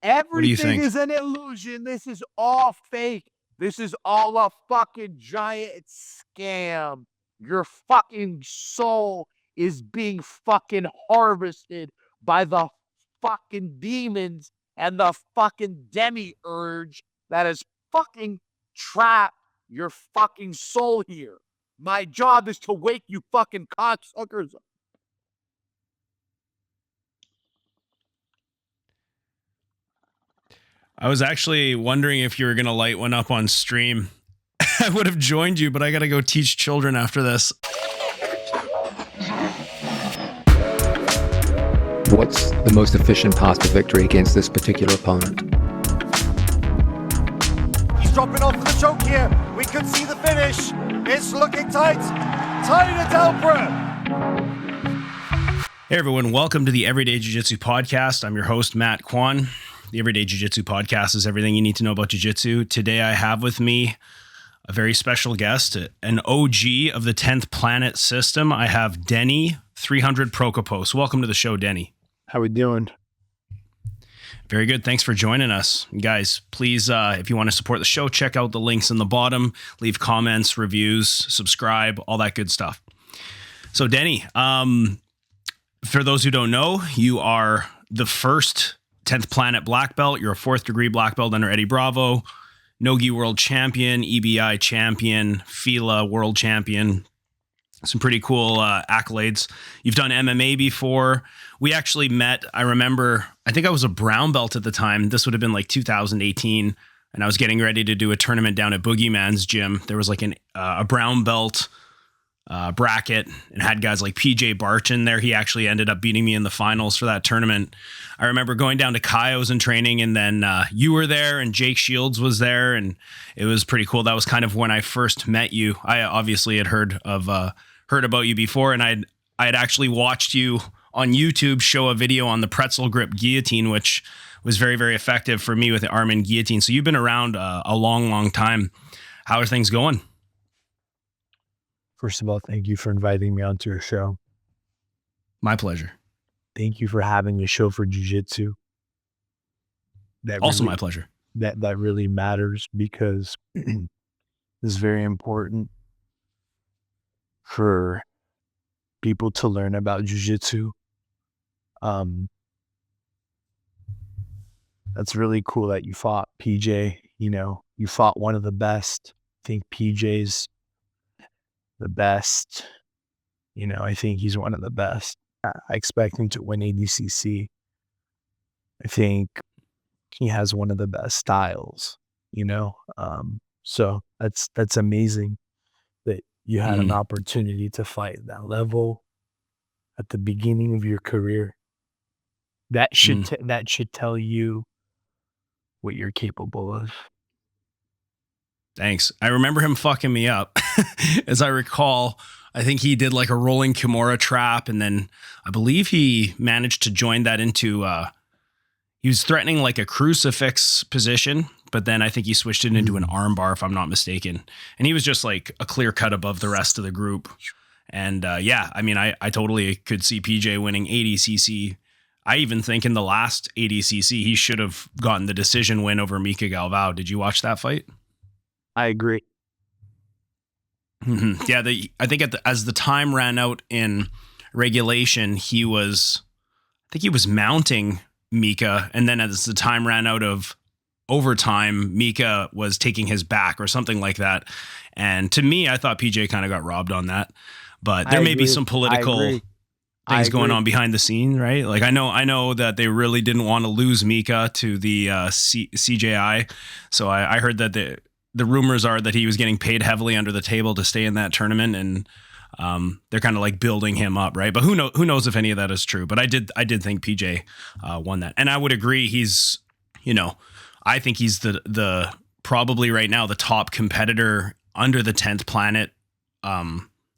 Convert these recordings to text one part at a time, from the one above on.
What do you Everything think? is an illusion. This is all fake. This is all a fucking giant scam. Your fucking soul is being fucking harvested by the fucking demons and the fucking demiurge that is fucking trapped your fucking soul here. My job is to wake you fucking cocksuckers up. I was actually wondering if you were going to light one up on stream. I would have joined you, but I got to go teach children after this. What's the most efficient path to victory against this particular opponent? He's dropping off for the choke here. We could see the finish. It's looking tight. Tight at Alpra. Hey everyone, welcome to the Everyday Jiu Jitsu podcast. I'm your host, Matt Kwan. The Everyday Jiu Jitsu podcast is everything you need to know about Jiu Jitsu. Today I have with me a very special guest, an OG of the 10th Planet system. I have Denny, 300 Prokopos. Welcome to the show, Denny. How we doing? Very good. Thanks for joining us. Guys, please, if you want to support the show, check out the links in the bottom. Leave comments, reviews, subscribe, all that good stuff. So, Denny, for those who don't know, you are the first 10th Planet black belt. You're a 4th degree black belt under Eddie Bravo, Nogi world champion, EBI champion, FILA world champion. Some pretty cool accolades. You've done MMA before. We actually met, I remember, I think I was a brown belt at the time. This would have been like 2018. And I was getting ready to do a tournament down at Boogeyman's gym. There was like a brown belt bracket and had guys like PJ Barch in there. He actually ended up beating me in the finals for that tournament. I remember going down to Kaio's and training, and then you were there and Jake Shields was there, and it was pretty cool. That was kind of when I first met you. I obviously had heard about you before, and I had actually watched you on YouTube show a video on the pretzel grip guillotine, which was very, very effective for me with the arm and guillotine. So you've been around a long, long time. How are things going? First of all, thank you for inviting me onto your show. My pleasure. Thank you for having a show for jiu-jitsu. Also my pleasure. That really matters because it's very important for people to learn about jiu-jitsu. That's really cool that you fought PJ. You know, you fought one of the best. I think PJ's the best. You know, I think he's one of the best. I expect him to win ADCC. I think he has one of the best styles, you know? So that's amazing that you had an opportunity to fight at that level at the beginning of your career. That should that should tell you what you're capable of. Thanks. I remember him fucking me up. As I recall, I think he did like a rolling Kimura trap, and then I believe he managed to join that into he was threatening like a crucifix position, but then I think he switched it into an arm bar, if I'm not mistaken. And he was just like a clear cut above the rest of the group. And yeah, I mean, I totally could see PJ winning ADCC. I even think in the last ADCC, he should have gotten the decision win over Mika Galvao. Did you watch that fight? I agree. Mm-hmm. Yeah, I think as the time ran out in regulation, I think he was mounting Mika, and then as the time ran out of overtime, Mika was taking his back or something like that. And to me, I thought PJ kind of got robbed on that. But there may be some political things going on behind the scenes, right? Like I know that they really didn't want to lose Mika to the CJI, so I heard that the rumors are that he was getting paid heavily under the table to stay in that tournament, and they're kind of like building him up, right? But who knows if any of that is true? But I did think PJ won that, and I would agree. He's, you know, I think he's the probably right now the top competitor under the 10th Planet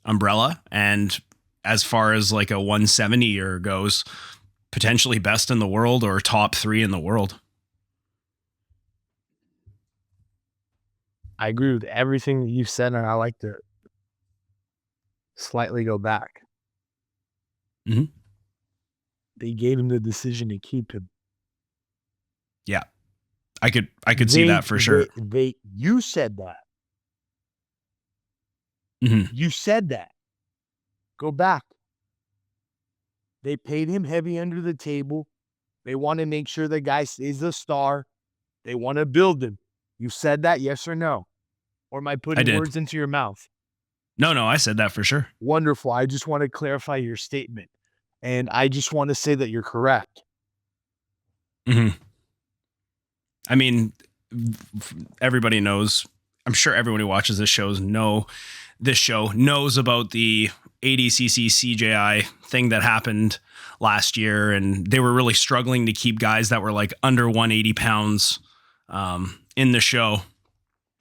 umbrella, and as far as like a 170er goes, potentially best in the world or top 3 in the world. I agree with everything that you said, and I like to slightly go back. Mm-hmm. They gave him the decision to keep him. Yeah. I could see that for sure. You said that. Mhm. You said that. Go back. They paid him heavy under the table. They want to make sure the guy stays a star. They want to build him. You said that, yes or no? Or am I I putting did. words into your mouth? No, I said that for sure. Wonderful. I just want to clarify your statement. And I just want to say that you're correct. Mhm. I mean, everybody knows. I'm sure everyone who watches this show knows about the ADCC CJI thing that happened last year, and they were really struggling to keep guys that were like under 180 pounds in the show.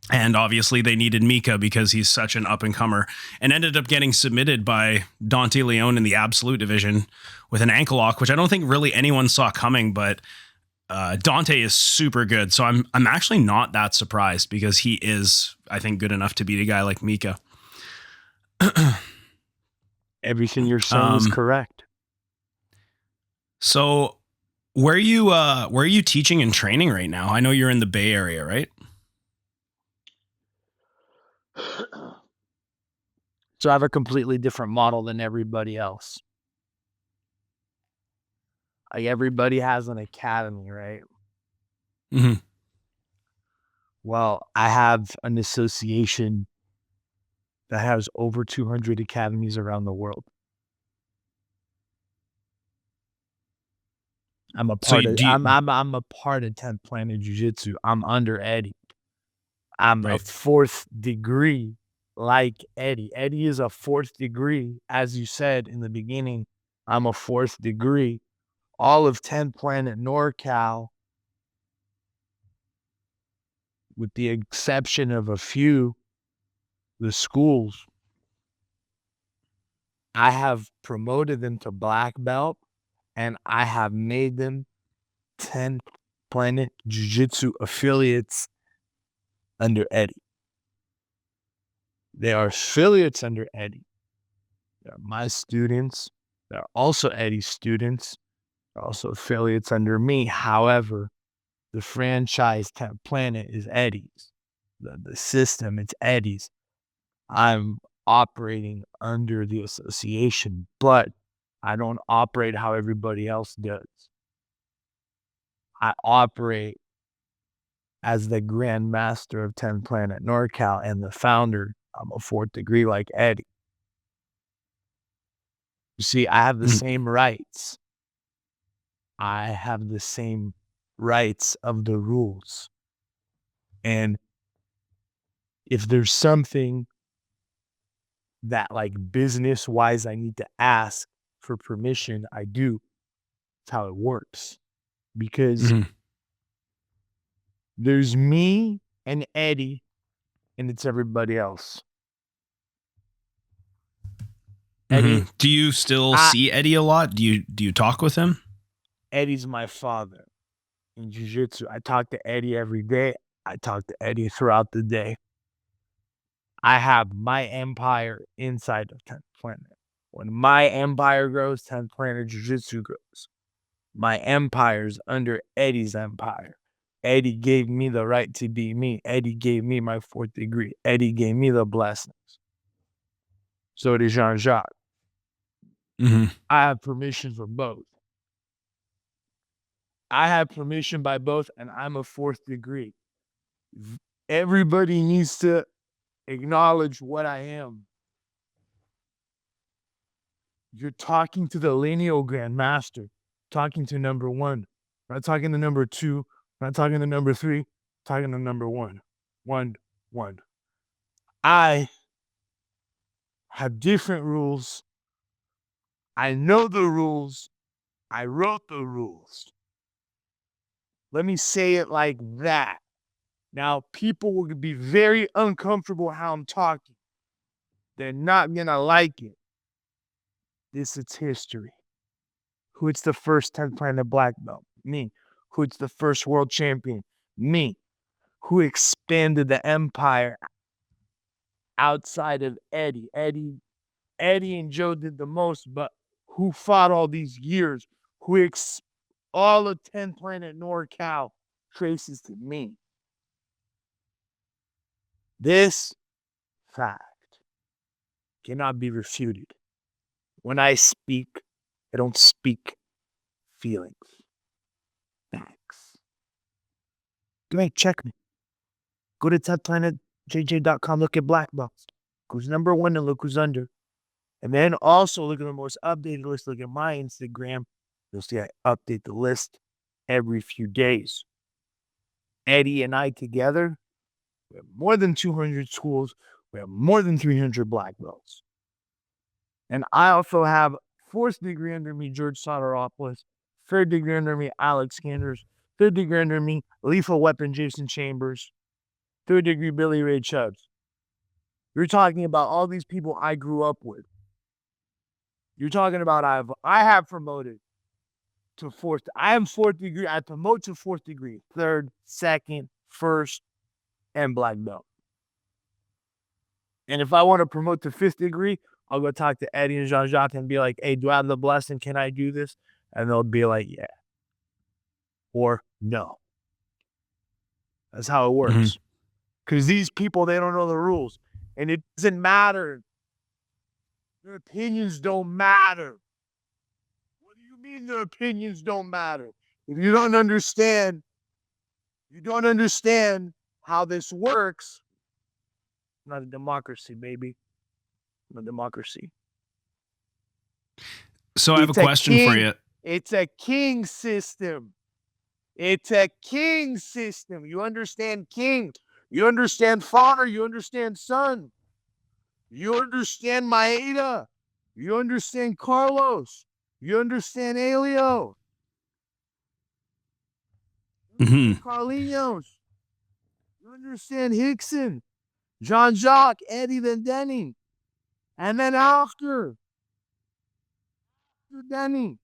And obviously they needed Mika because he's such an up-and-comer, and ended up getting submitted by Dante Leone in the absolute division with an ankle lock, which I don't think really anyone saw coming, but Dante is super good. So I'm actually not that surprised, because he is, I think, good enough to beat a guy like Mika. Everything you're saying is correct. So where are you teaching and training right now? I know you're in the Bay Area, right? So I have a completely different model than everybody else. Like, everybody has an academy, right? Mm-hmm. Well, I have an association that has over 200 academies around the world. I'm a part of I'm a part of 10th Planet Jiu Jitsu. I'm under Eddie. I'm a 4th degree like Eddie. Eddie is a 4th degree. As you said in the beginning, I'm a 4th degree. All of 10th Planet NorCal, with the exception of a few, the schools, I have promoted them to black belt, and I have made them 10th Planet Jiu-Jitsu affiliates under Eddie. They are affiliates under Eddie. They're my students. They're also Eddie's students. They're also affiliates under me. However, the franchise 10th Planet is Eddie's. The system, it's Eddie's. I'm operating under the association, but I don't operate how everybody else does. I operate as the Grand Master of 10th Planet NorCal and the founder. I'm a 4th degree like Eddie. You see, I have the same rights. I have the same rights of the rules. And if there's something that, like, business-wise I need to ask for permission, I do. That's how it works. Because there's me and Eddie, and it's everybody else. Eddie, do you still see Eddie a lot? Do you talk with him? Eddie's my father in jiu-jitsu. I talk to Eddie every day. I talk to Eddie throughout the day. I have my empire inside of 10th Planet. When my empire grows, 10th Planet Jiu-Jitsu grows. My empire's under Eddie's empire. Eddie gave me the right to be me. Eddie gave me my 4th degree. Eddie gave me the blessings. So did Jean-Jacques. I have permission for both. I have permission by both, and I'm a 4th degree. Everybody needs to acknowledge what I am. You're talking to the lineal grandmaster, talking to number 1. We're not talking to number 2. We're not talking to number 3. Talking to number 1. 1. I have different rules. I know the rules. I wrote the rules. Let me say it like that. Now, people will be very uncomfortable how I'm talking. They're not going to like it. This is history. Who's the first 10th Planet black belt? Me. Who's the first world champion? Me. Who expanded the empire outside of Eddie? Eddie and Joe did the most, but who fought all these years? All of 10th Planet NorCal traces to me. This fact cannot be refuted. When I speak, I don't speak feelings. Facts. Go ahead, check me. Go to topplanetjj.com, look at black belts. Who's number one and look who's under. And then also look at the most updated list. Look at my Instagram. You'll see I update the list every few days. Eddie and I together, we have more than 200 schools. We have more than 300 black belts. And I also have fourth degree under me, George Soteropoulos. Third degree under me, Alex Sanders. Third degree under me, Lethal Weapon, Jason Chambers. Third degree, Billy Ray Chubbs. You're talking about all these people I grew up with. You're talking about I have promoted to fourth. I am fourth degree. I promote to fourth degree. Third, second, first, and black belt. And if I want to promote to fifth degree, I'll go talk to Eddie and Jean-Jacques and be like, hey, do I have the blessing? Can I do this? And they'll be like, yeah. Or no. That's how it works. Because these people, they don't know the rules. And it doesn't matter. Their opinions don't matter. What do you mean their opinions don't matter? If you don't understand how this works, it's not a democracy, baby. Not a democracy. So I have a question for you. It's a king system. It's a king system. You understand king. You understand father. You understand son. You understand Maeda. You understand Carlos. You understand Elio. Carlinhos. You understand Hickson. Jean-Jacques, Eddie, then Denny. And then after Denny.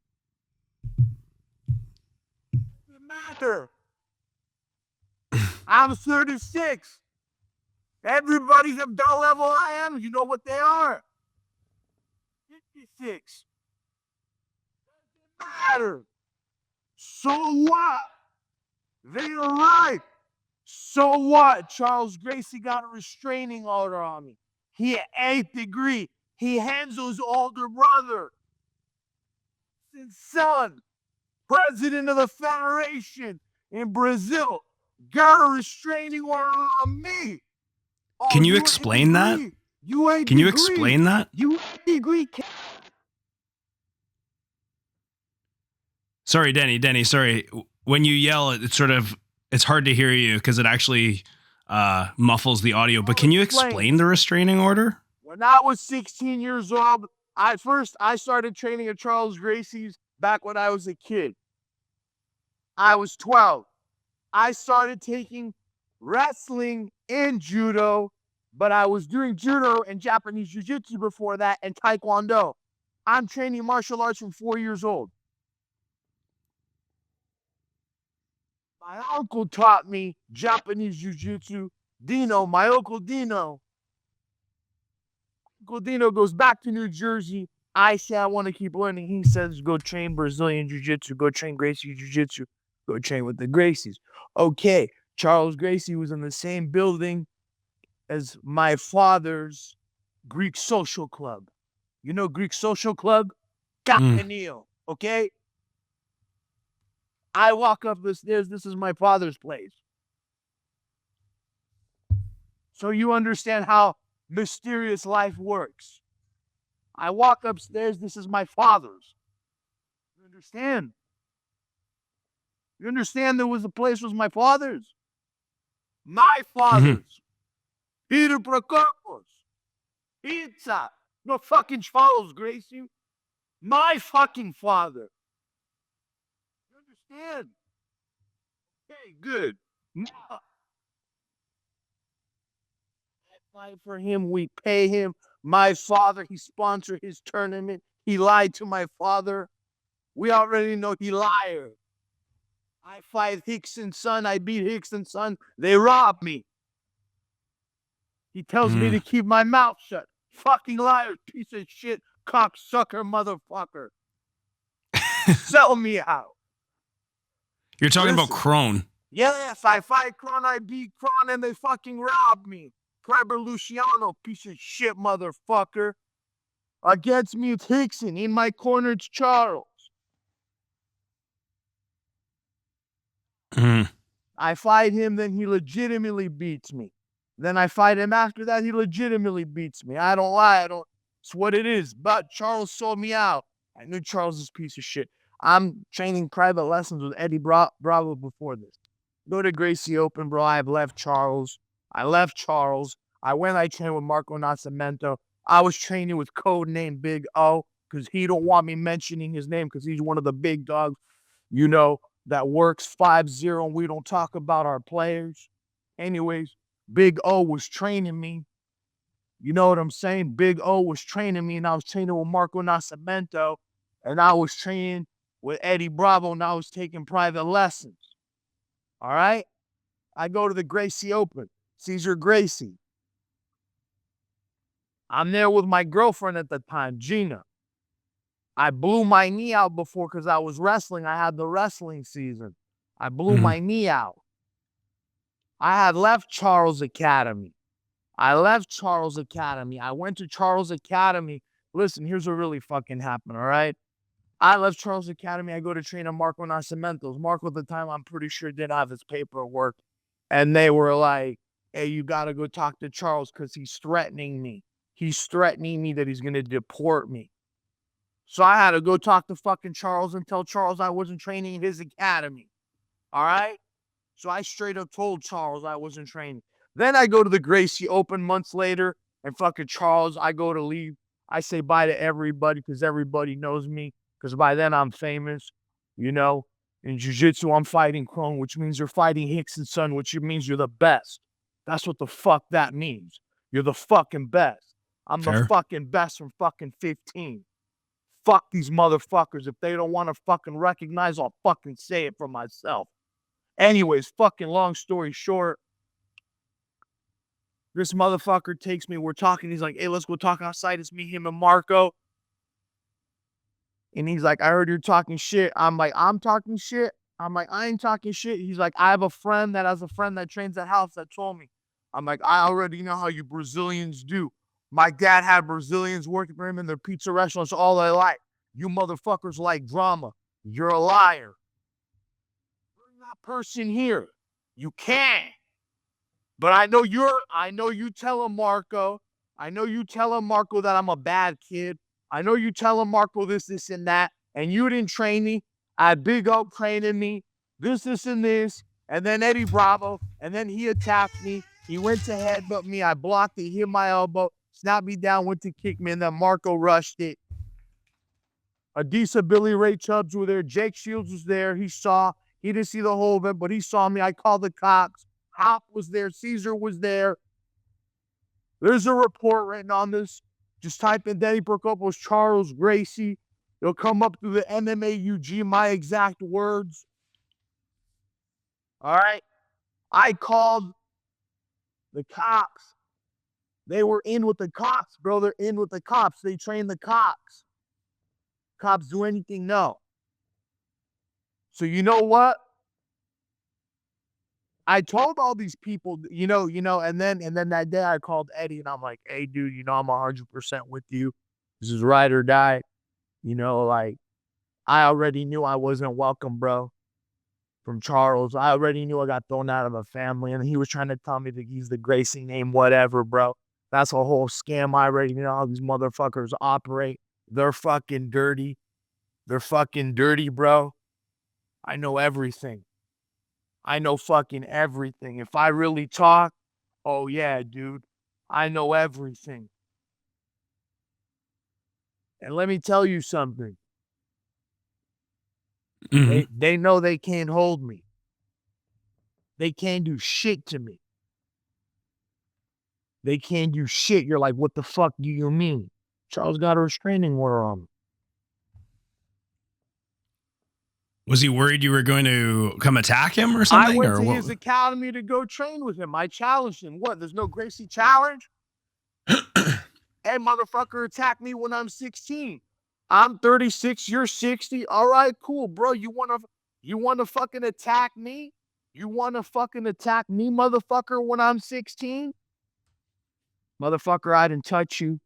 Doesn't matter. I'm 36. Everybody's at the level I am. You know what they are. 56. Doesn't matter. So what? They are right. So what? Charles Gracie got a restraining order on me. He at 8th degree. He Hanzo's older brother. His son, president of the federation in Brazil, got a restraining order on me. Oh, Can you explain that? Can you explain that? You degree. Sorry, Denny, sorry. When you yell, it's hard to hear you because it actually muffles the audio. But can you explain the restraining order? When I was 16 years old, I started training at Charles Gracie's back when I was a kid. I was 12. I started taking wrestling and judo, but I was doing judo and Japanese Jiu Jitsu before that and Taekwondo. I'm training martial arts from 4 years old. My uncle taught me Japanese Jiu Jitsu. Dino, my Uncle Dino. Uncle Dino goes back to New Jersey. I say I want to keep learning. He says go train Brazilian Jiu Jitsu, go train Gracie Jiu Jitsu, go train with the Gracies. Okay, Charles Gracie was in the same building as my father's Greek social club. You know Greek social club? Capanil, okay? I walk up the stairs. This is my father's place. So you understand how mysterious life works. I walk upstairs. This is my father's. You understand? You understand there was a place was my father's? My father's. Peter Prokopos. Pizza. No fucking follows, Gracie. My fucking father. You understand? Okay, good. I fight for him. We pay him. My father, he sponsored his tournament. He lied to my father. We already know he liar. I fight Hickson's son. I beat Hickson's son. They rob me. He tells me to keep my mouth shut. Fucking liar, piece of shit, cocksucker, motherfucker. Sell me out. You're talking about Crone. Yes, I fight Kron, I beat Kron, and they fucking robbed me. Kleber Luciano, piece of shit motherfucker. Against me, it's Hickson. In my corner, it's Charles. Mm. I fight him, then he legitimately beats me. Then I fight him after that, he legitimately beats me. I don't lie, it's what it is. But Charles sold me out. I knew Charles is a piece of shit. I'm training private lessons with Eddie Bravo before this. Go to Gracie Open, bro. I left Charles. I trained with Marco Nascimento. I was training with code name Big O because he don't want me mentioning his name because he's one of the big dogs, that works 5-0 and we don't talk about our players. Anyways, Big O was training me. You know what I'm saying? Big O was training me and I was training with Marco Nascimento and I was training with Eddie Bravo and I was taking private lessons. All right? I go to the Gracie Open, Cesar Gracie. I'm there with my girlfriend at the time, Gina. I blew my knee out before because I was wrestling. I had the wrestling season. I blew my knee out. I had left Charles Academy. I went to Charles Academy. Listen, here's what really fucking happened, all right? I left Charles Academy. I go to train on Marco Nascimento's. Marco at the time, I'm pretty sure, didn't have his paperwork. And they were like, hey, you got to go talk to Charles because he's threatening me. He's threatening me that he's going to deport me. So I had to go talk to fucking Charles and tell Charles I wasn't training in his academy. All right? So I straight up told Charles I wasn't training. Then I go to the Gracie Open months later, and fucking Charles, I go to leave. I say bye to everybody because everybody knows me because by then I'm famous. In Jiu Jitsu, I'm fighting Kron, which means you're fighting Hickson's son, which means you're the best. That's what the fuck that means. You're the fucking best. I'm the fucking best from fucking 15. Fuck these motherfuckers. If they don't want to fucking recognize, I'll fucking say it for myself. Anyways, fucking long story short, this motherfucker takes me, we're talking, he's like, hey, let's go talk outside. It's me, him, and Marco. And he's like, I heard you're talking shit. I'm like, I'm talking shit? I'm like, I ain't talking shit. He's like, I have a friend that has a friend that trains at house that told me. I'm like, I already know how you Brazilians do. My dad had Brazilians working for him in their pizza restaurants all their life. You motherfuckers like drama. You're a liar. Bring that person here. You can't. But I know you tell him, Marco. I know you tell him, Marco, that I'm a bad kid. I know you tell him, Marco, this, and that. And you didn't train me. I had Big O training me. This, and this. And then Eddie Bravo. And then he attacked me. He went to headbutt me. I blocked it. He hit my elbow. Snapped me down, went to kick me. And then Marco rushed it. Adisa, Billy Ray Chubbs were there. Jake Shields was there. He didn't see the whole of it, but he saw me. I called the cops. Hop was there. Caesar was there. There's a report written on this. Just type in Denny Prokopos, Charles, Gracie. It'll come up through the MMA UG, my exact words. All right? I called the cops. They were in with the cops, bro. They're in with the cops. They train the cops. Cops do anything? No. So you know what? I told all these people, and then that day I called Eddie and I'm like, hey, dude, I'm 100% with you. This is ride or die. I already knew I wasn't welcome, bro, from Charles. I already knew I got thrown out of a family, and he was trying to tell me that he's the Gracie name, whatever, bro. That's a whole scam. I already know how these motherfuckers operate. They're fucking dirty. They're fucking dirty, bro. I know everything. I know fucking everything. If I really talk, oh yeah, dude, I know everything. And let me tell you something. Mm-hmm. They know they can't hold me. They can't do shit to me. They can't do shit. You're like, what the fuck do you mean? Charles got a restraining order on me. Was he worried you were going to come attack him or something? I went to his academy to go train with him. I challenged him. What? There's no Gracie challenge? Hey, motherfucker, attack me when I'm 16. I'm 36. You're 60. All right, cool, bro. You wanna fucking attack me? You want to fucking attack me, motherfucker, when I'm 16? Motherfucker, I didn't touch you.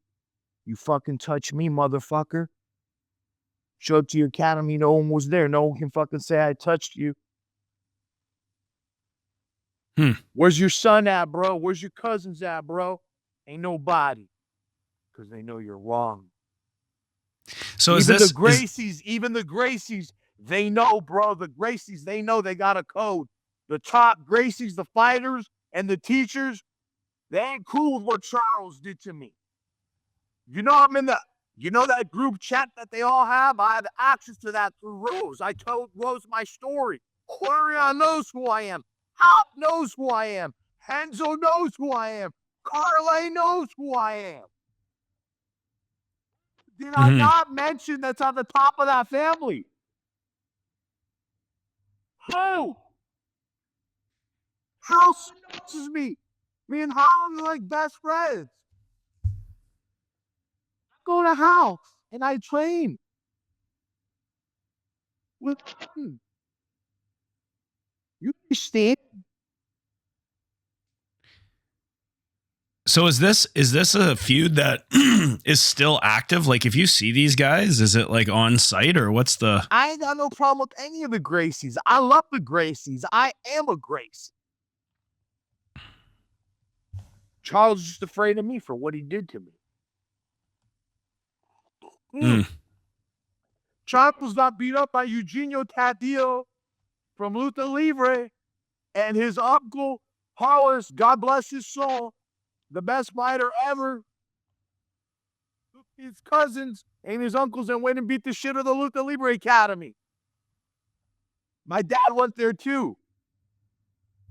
You fucking touch me, motherfucker. Show up to your academy, no one was there. No one can fucking say I touched you. Where's your son at, bro? Where's your cousins at, bro? Ain't nobody. Because they know you're wrong. So even is this the Gracies, even the Gracies, they know, bro. The Gracies, they know they got a code. The top Gracies, the fighters, and the teachers, they ain't cool with what Charles did to me. You know I'm in the, you know that group chat that they all have? I have access to that through Rose. I told Rose my story. Quarion knows who I am. Hop knows who I am. Henzo knows who I am. Carly knows who I am. Did I not mention that's on the top of that family? Who? House knows me. Me and Holland are like best friends. I go to house and I train with him. You understand? So is this a feud that is still active? Like if you see these guys, is it like on site or what's the... I ain't got no problem with any of the Gracies. I love the Gracies. I am a Gracie. Charles is just afraid of me for what he did to me. Charles got beat up by Eugenio Tadillo from Luta Libre and his uncle, Hollis, God bless his soul, the best fighter ever. His cousins and his uncles and went and beat the shit out of the Luta Libre Academy. My dad went there too.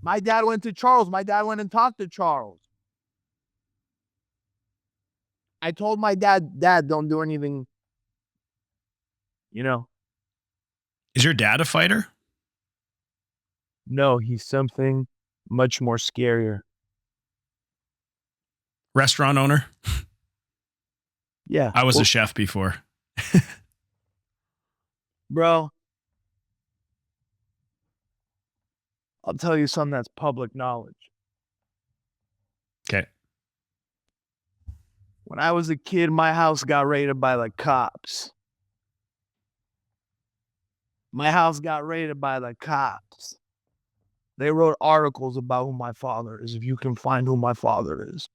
My dad went to Charles. My dad went and talked to Charles. I told my dad, Dad, don't do anything, you know. Is your dad a fighter? No, he's something much more scarier. Restaurant owner? Yeah. I was a chef before. Bro, I'll tell you something that's public knowledge. Okay. When I was a kid, my house got raided by the cops. My house got raided by the cops. They wrote articles about who my father is, if you can find who my father is.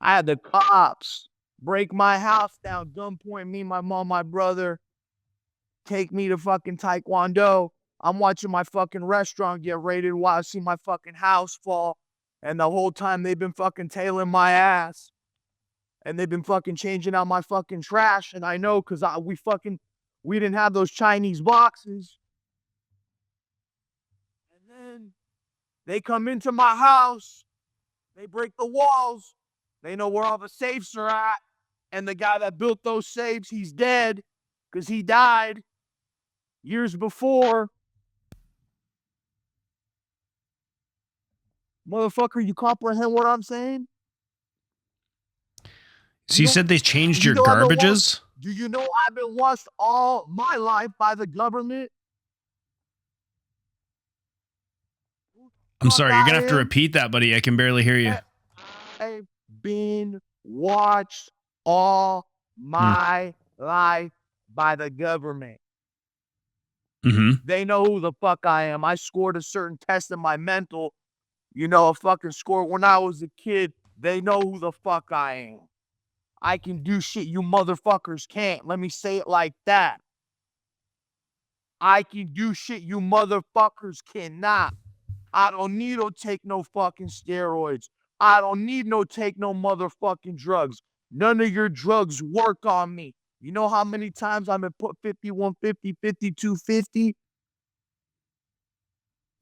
I had the cops break my house down, gunpoint me, my mom, my brother, take me to fucking Taekwondo. I'm watching my fucking restaurant get raided while I see my fucking house fall. And the whole time they've been fucking tailing my ass. And they've been fucking changing out my fucking trash. And I know because we didn't have those Chinese boxes. And then they come into my house. They break the walls. They know where all the safes are at. And the guy that built those safes, he's dead because he died years before. Motherfucker, you comprehend what I'm saying? So you said they changed your garbages? Do you know I've been watched all my life by the government? I'm sorry, you're going to have to repeat that, buddy. I can barely hear you. I've been watched all my life by the government. They know who the fuck I am. I scored a certain test in my mental, a fucking score when I was a kid. They know who the fuck I am. I can do shit you motherfuckers can't. Let me say it like that. I can do shit you motherfuckers cannot. I don't need to take no fucking steroids. I don't need take no motherfucking drugs. None of your drugs work on me. You know how many times I've been put 5150, 5250?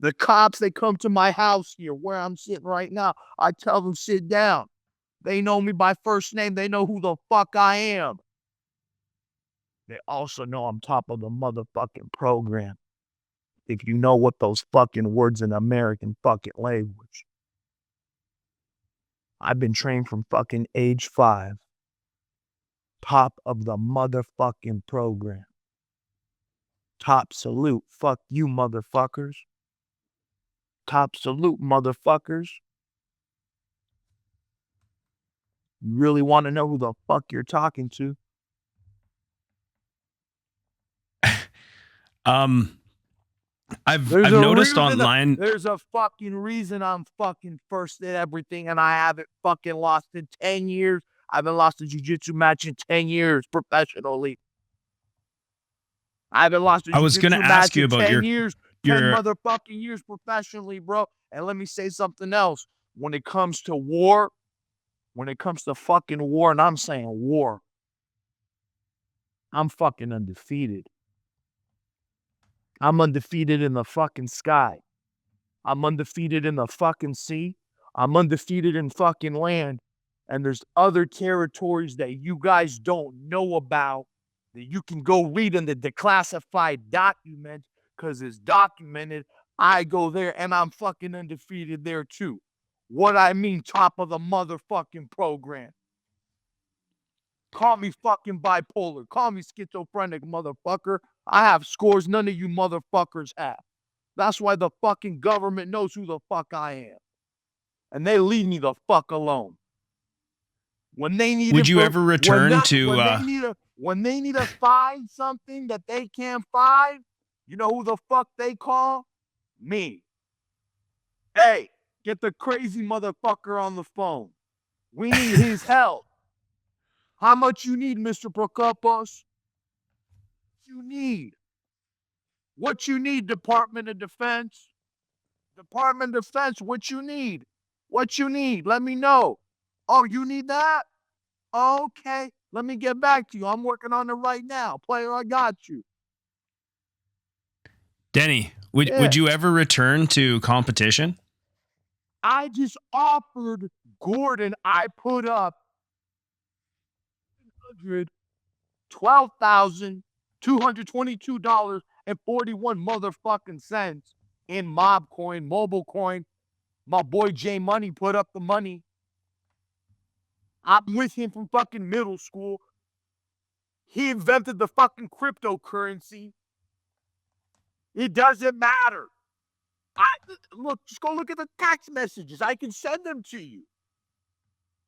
The cops, they come to my house here where I'm sitting right now. I tell them, sit down. They know me by first name. They know who the fuck I am. They also know I'm top of the motherfucking program. If you know what those fucking words in American fucking language. I've been trained from fucking age 5. Top of the motherfucking program. Top salute. Fuck you, motherfuckers. Top salute, motherfuckers. You really want to know who the fuck you're talking to? I've There's noticed online. There's a fucking reason I'm fucking first at everything, and I haven't fucking lost in 10 years. I haven't lost a jiu-jitsu match in 10 years professionally. I haven't lost a I was gonna jiu-jitsu ask match you in about 10 years, 10 your motherfucking years professionally, bro. And let me say something else. When it comes to war, when it comes to fucking war, and I'm saying war, I'm fucking undefeated. I'm undefeated in the fucking sky. I'm undefeated in the fucking sea. I'm undefeated in fucking land. And there's other territories that you guys don't know about that you can go read in the declassified document, because it's documented. I go there and I'm fucking undefeated there too. What I mean, top of the motherfucking program. Call me fucking bipolar. Call me schizophrenic, motherfucker. I have scores none of you motherfuckers have. That's why the fucking government knows who the fuck I am. And they leave me the fuck alone. When they need Would you ever return to when they need to find something that they can't find, you know who the fuck they call? Me. Hey, get the crazy motherfucker on the phone. We need his help. How much you need, Mr. Prokopos? You need. What you need, Department of Defense? Department of Defense, what you need? What you need? Let me know. Oh, you need that? Okay, let me get back to you. I'm working on it right now. Player, I got you. Denny, would Yeah. you ever return to competition? I just offered Gordon, I put up $12,222.41 motherfucking cents in mob coin, mobile coin. My boy J Money put up the money. I'm with him from fucking middle school. He invented the fucking cryptocurrency. It doesn't matter. Look, just go look at the text messages. I can send them to you.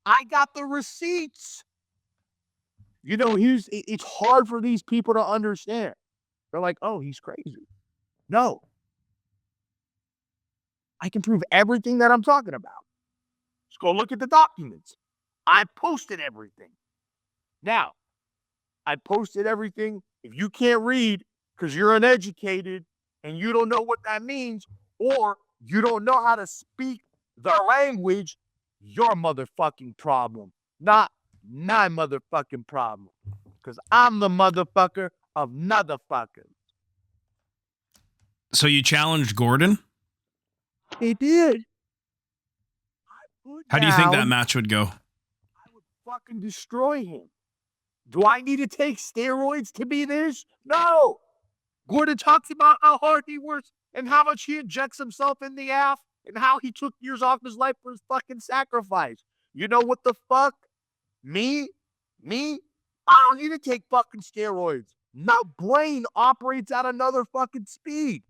I got the receipts. You know, it's hard for these people to understand. They're like, oh, he's crazy. No. I can prove everything that I'm talking about. Just go look at the documents. I posted everything. Now, I posted everything. If you can't read because you're uneducated and you don't know what that means, or you don't know how to speak the language, your motherfucking problem, not my motherfucking problem. Because I'm the motherfucker of motherfuckers. So you challenged Gordon? He did. How do you think that match would go? I would fucking destroy him. Do I need to take steroids to be this? No. Gordon talks about how hard he works and how much he injects himself in the ass and how he took years off his life for his fucking sacrifice. You know what the fuck? Me? I don't need to take fucking steroids. My brain operates at another fucking speed.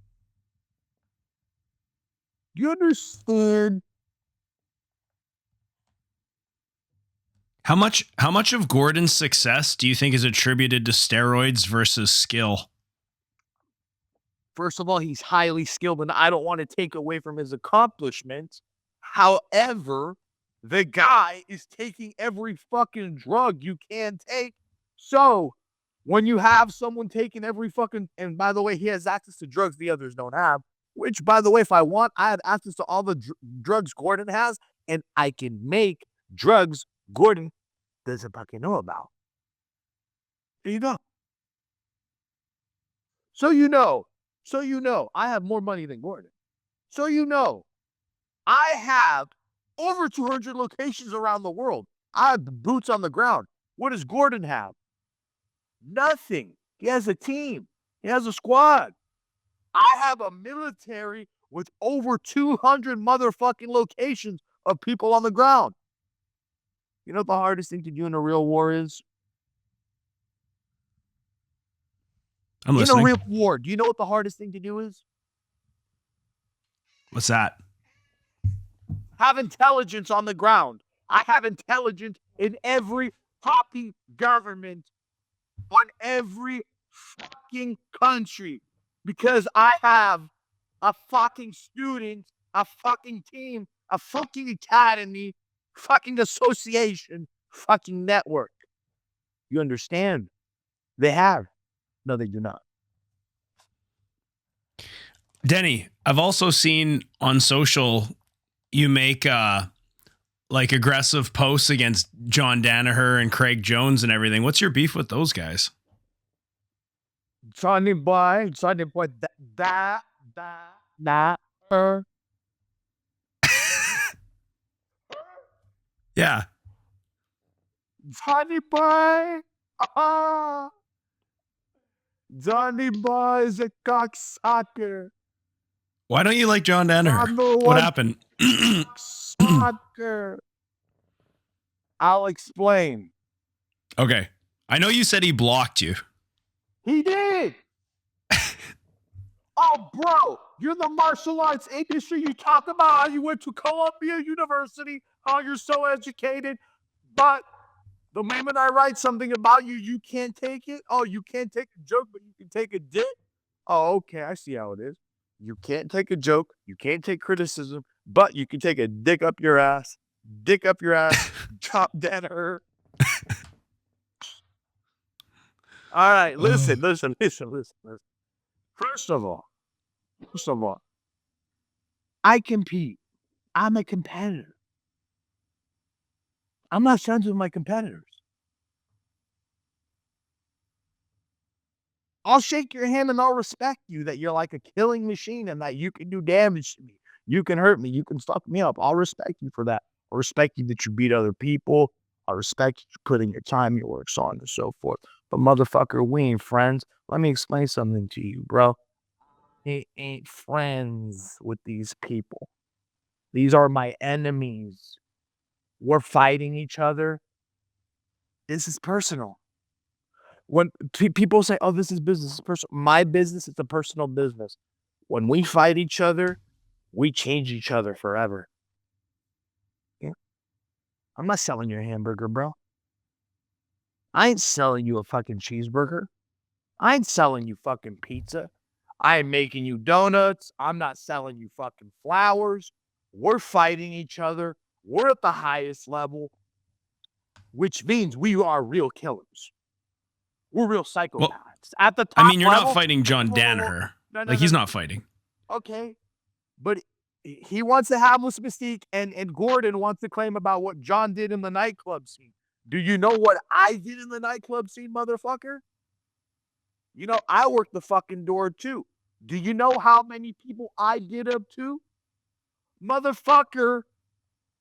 You understand? How much of Gordon's success do you think is attributed to steroids versus skill? First of all, he's highly skilled, and I don't want to take away from his accomplishments. However, the guy is taking every fucking drug you can take. So, when you have someone taking every fucking, and by the way, he has access to drugs the others don't have, which, by the way, if I want, I have access to all the drugs Gordon has, and I can make drugs Gordon doesn't fucking know about. There you go. So you know, I have more money than Gordon. So you know, I have over 200 locations around the world. I have boots on the ground. What does Gordon have? Nothing. He has a team. He has a squad. I have a military with over 200 motherfucking locations of people on the ground. You know what the hardest thing to do in a real war is? I'm In a listening. real war, do you know what the hardest thing to do is? What's that? Have intelligence on the ground. I have intelligence in every poppy government on every fucking country because I have a fucking student, a fucking team, a fucking academy, fucking association, fucking network. You understand? They have. No, they do not. Denny, I've also seen on social you make like aggressive posts against John Danaher and Craig Jones and everything. What's your beef with those guys? Johnny boy, Yeah. Johnny boy, Johnny boy is a cocksucker. Why don't you like John Danaher? Number What one happened? Soccer. I'll explain. Okay. I know you said he blocked you. He did. Oh, bro, you're the martial arts industry. You talk about how you went to Columbia University, how you're so educated, but the moment I write something about you, you can't take it. Oh, you can't take a joke, but you can take a dick. Oh, okay, I see how it is. You can't take a joke, you can't take criticism, but you can take a dick up your ass, drop dead her. All right, listen. First of all, I compete. I'm a competitor. I'm not friends with my competitors. I'll shake your hand and I'll respect you that you're like a killing machine and that you can do damage to me. You can hurt me. You can fuck me up. I'll respect you for that. I'll respect you that you beat other people. I'll respect you putting your time, your work, so on and so forth. But motherfucker, we ain't friends. Let me explain something to you, bro. I ain't friends with these people. These are my enemies. We're fighting each other. This is personal. When people say, oh, this is business, it's personal. My business is a personal business. When we fight each other, we change each other forever. Yeah. I'm not selling you a hamburger, bro. I ain't selling you a fucking cheeseburger. I ain't selling you fucking pizza. I ain't making you donuts. I'm not selling you fucking flowers. We're fighting each other. We're at the highest level, which means we are real killers. We're real psychopaths. Well, At the top I mean, you're level, not fighting John Danaher. Like, he's not fighting. Okay. But he wants to have this mystique, and Gordon wants to claim about what John did in the nightclub scene. Do you know what I did in the nightclub scene, motherfucker? You know, I worked the fucking door too. Do you know how many people I did up to? Motherfucker,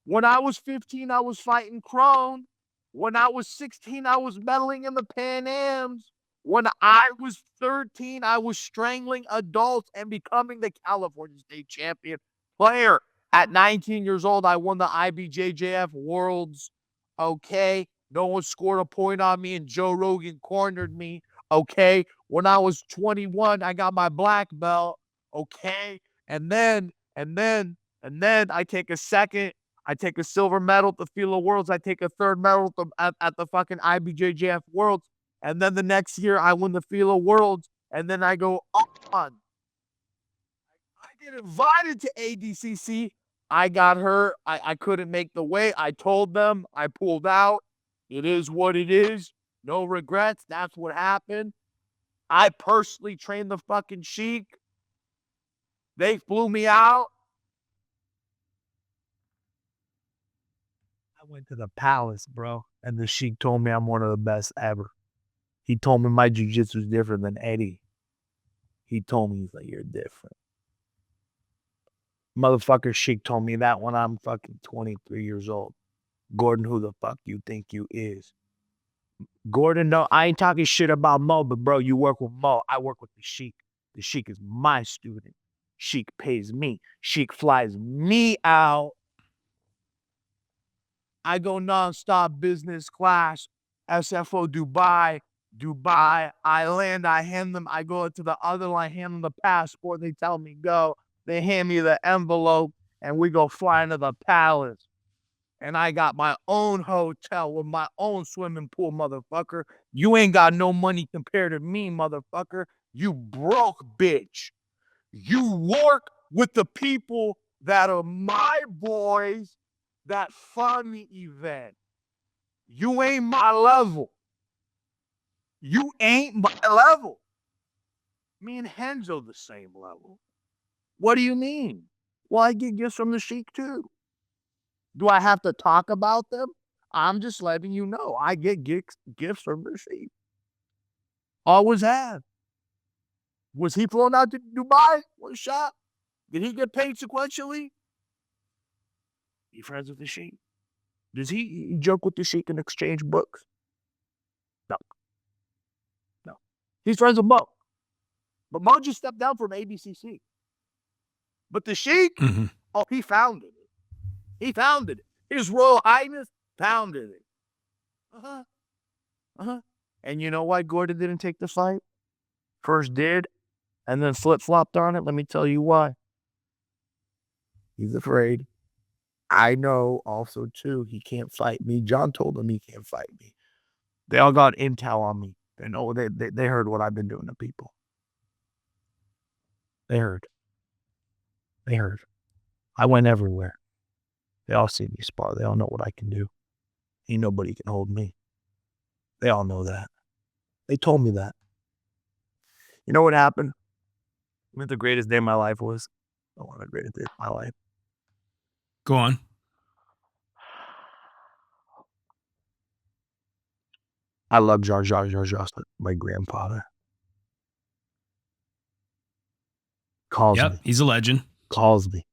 when I was 15, I was fighting Crone. When I was 16, I was medaling in the Pan Ams. When I was 13, I was strangling adults and becoming the California State Champion player. At 19 years old, I won the IBJJF Worlds. Okay. No one scored a point on me, and Joe Rogan cornered me. Okay. When I was 21, I got my black belt. Okay. And then I take a second. I take a silver medal at the FILA Worlds. I take a third medal at the fucking IBJJF Worlds. And then the next year, I win the FILA Worlds. And then I go on. I get invited to ADCC. I got hurt. I couldn't make the weight. I told them. I pulled out. It is what it is. No regrets. That's what happened. I personally trained the fucking Sheik. They flew me out. I went to the palace, bro, and the Sheik told me I'm one of the best ever. He told me my jiu-jitsu is different than Eddie. He told me, he's like, you're different. Motherfucker Sheik told me that when I'm fucking 23 years old. Gordon, who the fuck you think you is? Gordon, no, I ain't talking shit about Mo, but bro, you work with Mo. I work with the Sheik. The Sheik is my student. Sheik pays me. Sheik flies me out. I go nonstop business class, SFO Dubai, Dubai, I land, I hand them, I go to the other line, hand them the passport, they tell me go. They hand me the envelope, and we go fly into the palace. And I got my own hotel with my own swimming pool, motherfucker. You ain't got no money compared to me, motherfucker. You broke bitch. You work with the people that are my boys that fund the event. You ain't my level. You ain't my level. Me and Henzo the same level. What do you mean? Well, I get gifts from the Sheik too. Do I have to talk about them? I'm just letting you know. I get gifts from the Sheik. Always have. Was he flown out to Dubai? One shot? Did he get paid sequentially? He friends with the Sheik? Does he joke with the Sheik and exchange books? No. No. He's friends with Mo. But Mo just stepped down from ADCC. But the Sheik, oh, he founded it. He founded it. His Royal Highness founded it. And you know why Gordon didn't take the fight? First did, and then flip-flopped on it? Let me tell you why. He's afraid. I know also, too, he can't fight me. John told him he can't fight me. They all got intel on me. They know they heard what I've been doing to people. They heard. They heard. I went everywhere. They all see me spar. They all know what I can do. Ain't nobody can hold me. They all know that. They told me that. You know what happened? You know what the greatest day of my life was? One of the greatest days of my life. Go on. I love Jar Jar, my grandfather. Calls me. He's a legend. Calls me.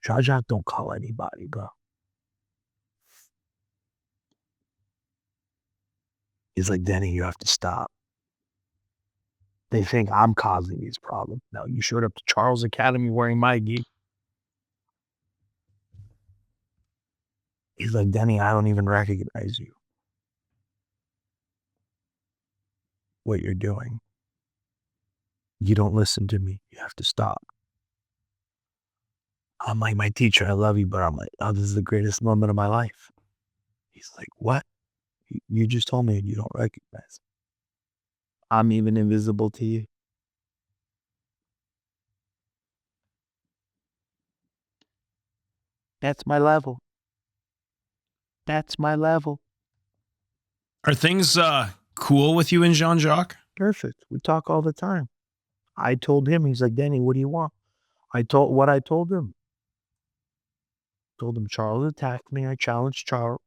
Jar Jar don't call anybody, bro. He's like, Denny, you have to stop. They think I'm causing these problems. Now, you showed up to Charles Academy wearing my gi. He's like, Denny, I don't even recognize you. What you're doing. You don't listen to me. You have to stop. I'm like, my teacher, I love you, but I'm like, oh, this is the greatest moment of my life. He's like, what? You just told me you don't recognize me. I'm even invisible to you. That's my level. That's my level. Are things cool with you and Jean-Jacques? Perfect. We talk all the time. I told him, he's like, Denny, what do you want? I told him. Told him Charles attacked me. I challenged Charles.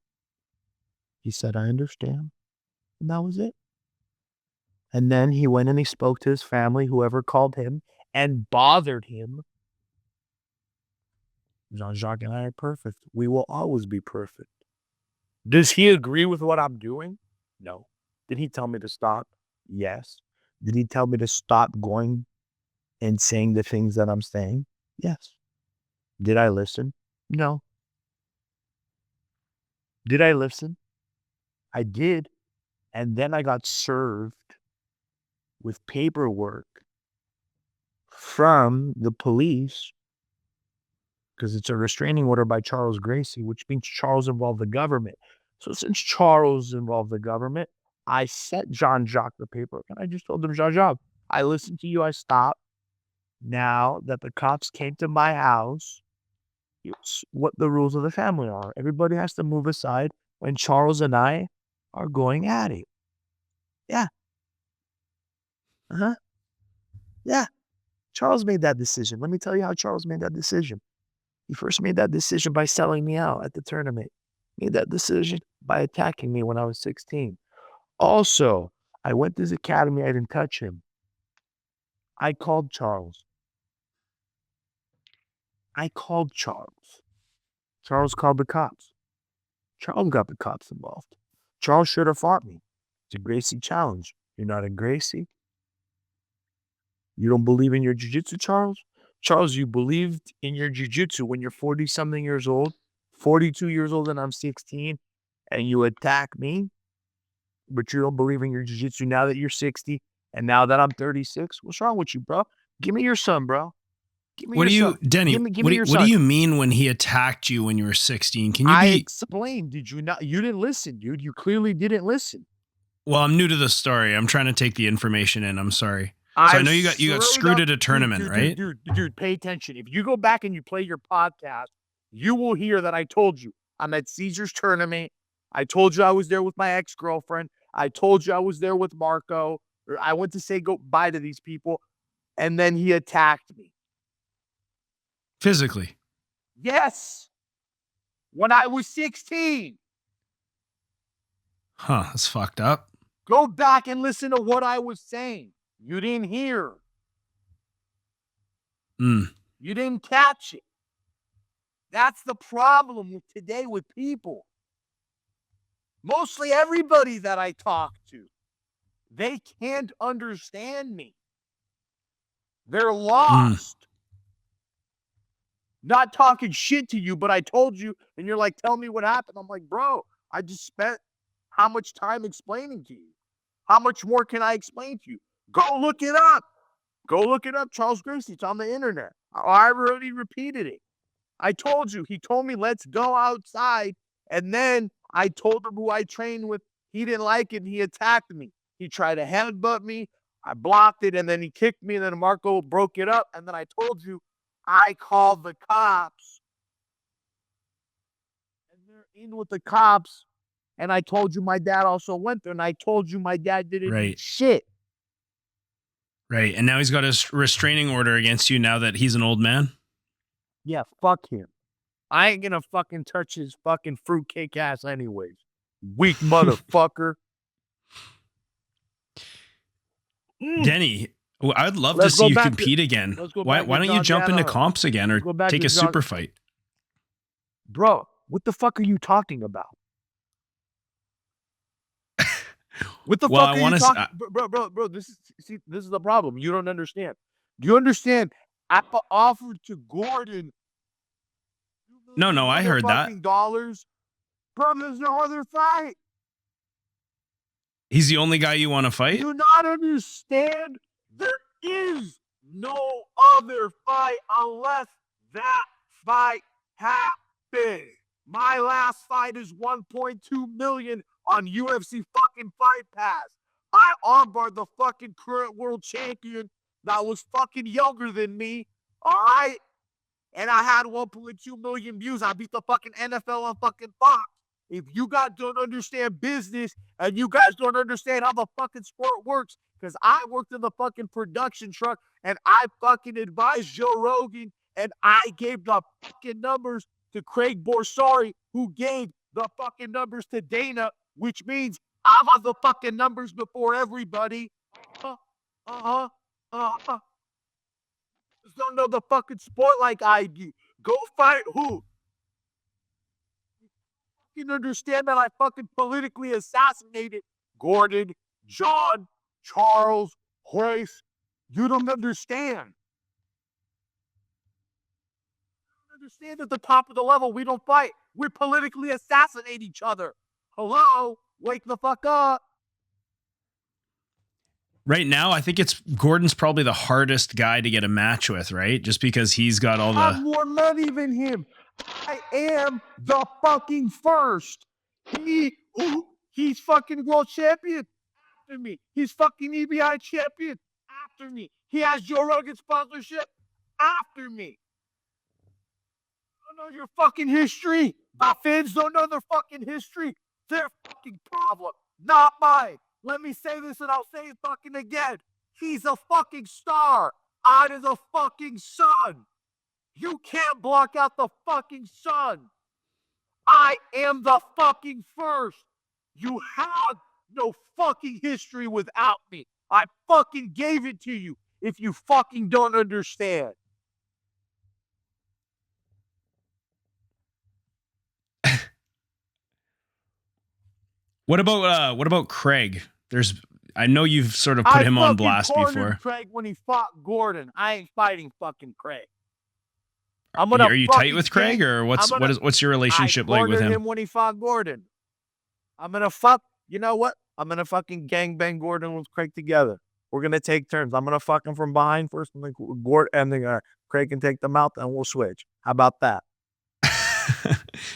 He said, I understand. And that was it. And then he went and he spoke to his family, whoever called him, and bothered him. Jean-Jacques and I are perfect. We will always be perfect. Does he agree with what I'm doing? No. Did he tell me to stop? Yes. Did he tell me to stop going and saying the things that I'm saying? Yes. Did I listen? No. Did I listen? I did. And then I got served with paperwork from the police because it's a restraining order by Charles Gracie, which means Charles involved the government. So since Charles involved the government, I sent Jean-Jacques the paperwork, and I just told him, Jean-Jacques, I listened to you, I stopped. Now that the cops came to my house, it's what the rules of the family are. Everybody has to move aside when Charles and I are going at it. Yeah. Yeah. Charles made that decision. Let me tell you how Charles made that decision. He first made that decision by selling me out at the tournament. Made that decision by attacking me when I was 16. Also, I went to his academy. I didn't touch him. I called Charles. Charles called the cops. Charles got the cops involved. Charles should have fought me. It's a Gracie challenge. You're not a Gracie. You don't believe in your jiu-jitsu, Charles? Charles, you believed in your jiu-jitsu when you're 40-something years old, 42 years old, and I'm 16, and you attack me? but you don't believe in your jiu-jitsu now that you're 60 and now that I'm 36? What's wrong with you, bro? Give me your son, bro. Give me What your do you, son. Denny, Give me your what son. do you mean when he attacked you when you were 16? Can you I be, explained. Did you not? You didn't listen, dude. You clearly didn't listen. well, I'm new to the story. I'm trying to take the information in. I'm sorry. So I know you got screwed at a tournament, right? Dude, pay attention. If you go back and you play your podcast, you will hear that I told you I'm at Caesar's tournament. I told you I was there with my ex-girlfriend. I told you I was there with Marco. Or I went to say goodbye to these people, and then he attacked me. Physically. Yes. When I was 16. Huh, that's fucked up. Go back and listen to what I was saying. You didn't hear. You didn't catch it. That's the problem with today with people. Mostly everybody that I talk to, they can't understand me. They're lost. Not talking shit to you, but I told you, and you're like, tell me what happened. I'm like, bro, I just spent how much time explaining to you? How much more can I explain to you? Go look it up. Go look it up, Charles Gracie. It's on the internet. I already repeated it. I told you. He told me, let's go outside. And then I told him who I trained with. He didn't like it, and he attacked me. He tried to headbutt me. I blocked it, and then he kicked me, and then Marco broke it up. And then I told you, I called the cops. And they're in with the cops. And I told you my dad also went there, and I told you my dad didn't do shit. Right. And now he's got a restraining order against you now that he's an old man? Yeah, fuck him. I ain't gonna fucking touch his fucking fruitcake ass anyways. Weak motherfucker. Denny, I'd love to see you compete again. Why don't you jump into comps again or take a super fight? Bro, what the fuck are you talking about? What the fuck are you talking about? Bro, this is the problem. You don't understand. Do you understand? I offered to Gordon. No, I heard that. Dollars. Bro, there's no other fight. He's the only guy you want to fight? Do not understand. There is no other fight unless that fight happens. My last fight is 1.2 million on UFC fucking Fight Pass. I armbarred the fucking current world champion that was fucking younger than me. All right. And I had 1.2 million views. I beat the fucking NFL on fucking Fox. If you guys don't understand business and you guys don't understand how the fucking sport works, because I worked in the fucking production truck and I fucking advised Joe Rogan and I gave the fucking numbers to Craig Borsari, who gave the fucking numbers to Dana, which means I have the fucking numbers before everybody. Don't know the fucking sport like I do. Go fight who? You can understand that I fucking politically assassinated Gordon, John, Charles, Grace. You don't understand. You don't understand at the top of the level, we don't fight. We politically assassinate each other. Hello? Wake the fuck up. Right now, I think it's Gordon's probably the hardest guy to get a match with, right? Just because he's got all the... I have more money than him. I am the fucking first. He's fucking world champion after me. He's fucking EBI champion after me. He has Joe Rogan sponsorship after me. Don't know your fucking history. My fans don't know their fucking history. Their fucking problem, not mine. Let me say this and I'll say it fucking again. He's a fucking star. I am the fucking sun. You can't block out the fucking sun. I am the fucking first. You have no fucking history without me. I fucking gave it to you if you fucking don't understand. What about Craig? I know you've sort of put him on blast before. Craig when he fought Gordon. I ain't fighting fucking Craig. Are you tight with Craig, or what's your relationship like with him? I cornered him when he fought Gordon. I'm gonna fuck. You know what? I'm going to fucking gangbang Gordon with Craig together. We're going to take turns. I'm going to fuck him from behind first, and then Craig can take them out, and we'll switch. How about that?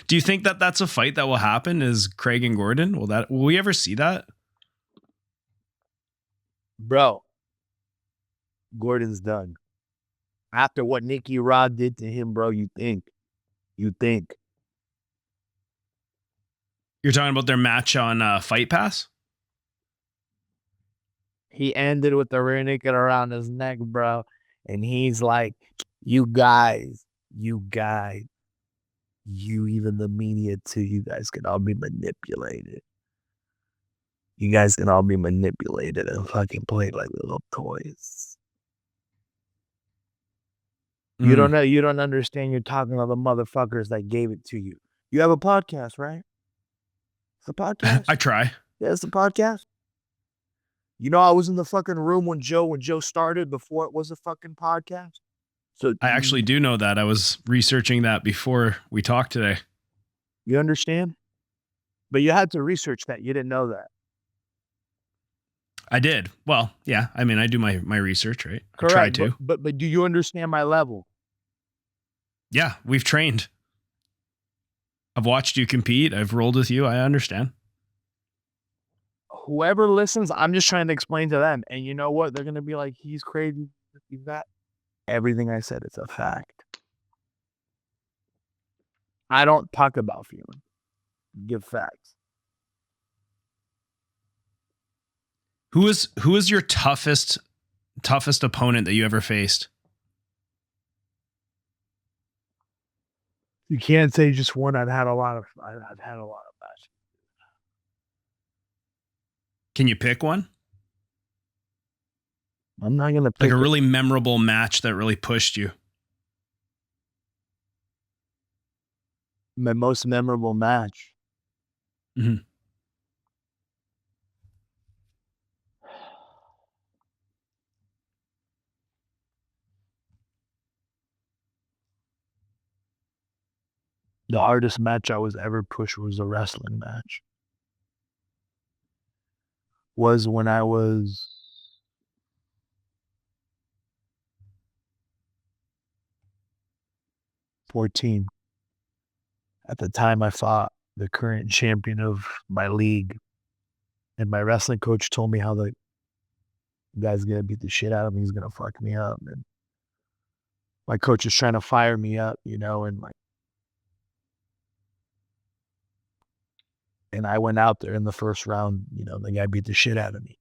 Do you think that that's a fight that will happen? Is Craig and Gordon? Will we ever see that? Bro, Gordon's done. After what Nicky Rod did to him, bro, you think. You're talking about their match on Fight Pass? He ended with the rear naked around his neck, bro. And he's like, you guys, even the media too, you guys can all be manipulated. You guys can all be manipulated and fucking played like little toys. You don't know. You don't understand. You're talking to the motherfuckers that gave it to you. You have a podcast, right? It's a podcast. I try. Yeah, it's a podcast. You know, I was in the fucking room when Joe started before it was a fucking podcast. So I actually do know that. I was researching that before we talked today. You understand? But you had to research that. You didn't know that. I did. Well, yeah. I mean, I do my research, right? Correct. I try to. But do you understand my level? Yeah, we've trained. I've watched you compete. I've rolled with you. I understand. Whoever listens, I'm just trying to explain to them. And you know what? They're going to be like, he's crazy. He's that. Everything I said is a fact. I don't talk about feelings. Give facts. Who is your toughest opponent that you ever faced? You can't say just one. I've had a lot of matches. Can you pick one? I'm not gonna pick like a really memorable match that really pushed you. My most memorable match. Mm-hmm. The hardest match I was ever pushed was a wrestling match. Was when I was 14. At the time, I fought the current champion of my league. And my wrestling coach told me how the guy's going to beat the shit out of me. He's going to fuck me up. And my coach is trying to fire me up, you know, and I went out there in the first round, you know, the guy beat the shit out of me.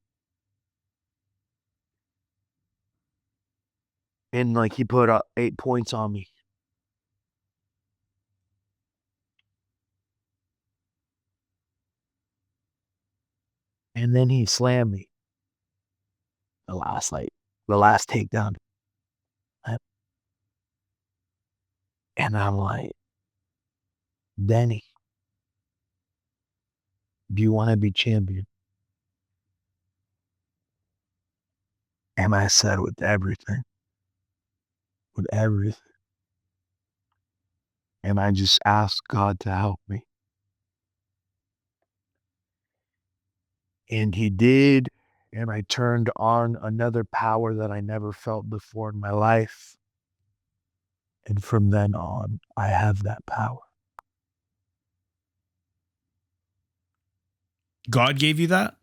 And like he put 8 points on me. And then he slammed me. The last takedown. And I'm like, Denny, do you want to be champion? And I said, with everything. And I just asked God to help me. And he did. And I turned on another power that I never felt before in my life. And from then on, I have that power. God gave you that?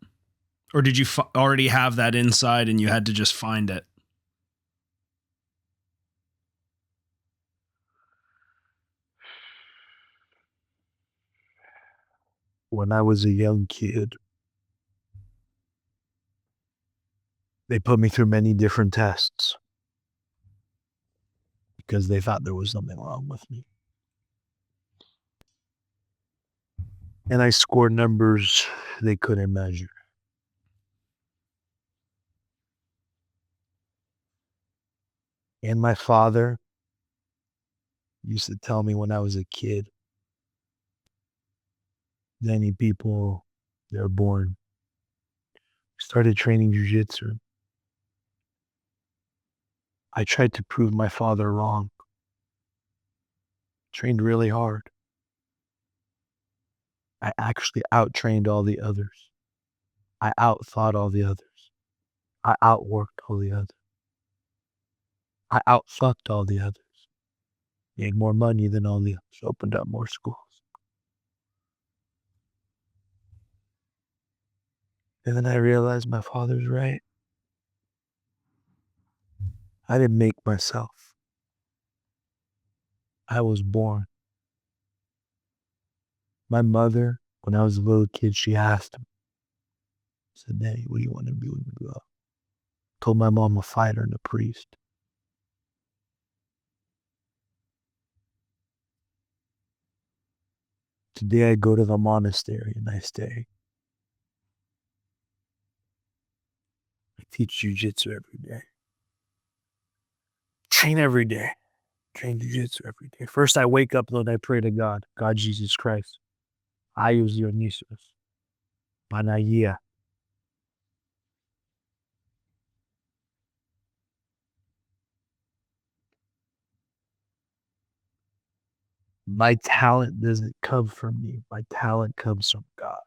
Or did you already have that inside and you had to just find it? When I was a young kid, they put me through many different tests because they thought there was something wrong with me. And I scored numbers they couldn't measure. And my father used to tell me when I was a kid, Denny, people, they're born. Started training Jiu Jitsu. I tried to prove my father wrong. Trained really hard. I actually out-trained all the others. I outthought all the others. I outworked all the others. I outfucked all the others. Made more money than all the others. Opened up more schools. And then I realized my father's right. I didn't make myself. I was born. My mother, when I was a little kid, she asked me, said, Denny, what do you want to be when you grow up? Told my mom a fighter and a priest. Today I go to the monastery and I stay. I teach Jiu Jitsu every day. Train every day. Train Jiu Jitsu every day. First I wake up and I pray to God, God Jesus Christ. Ayus Dionysius. Panagia. My talent doesn't come from me. My talent comes from God.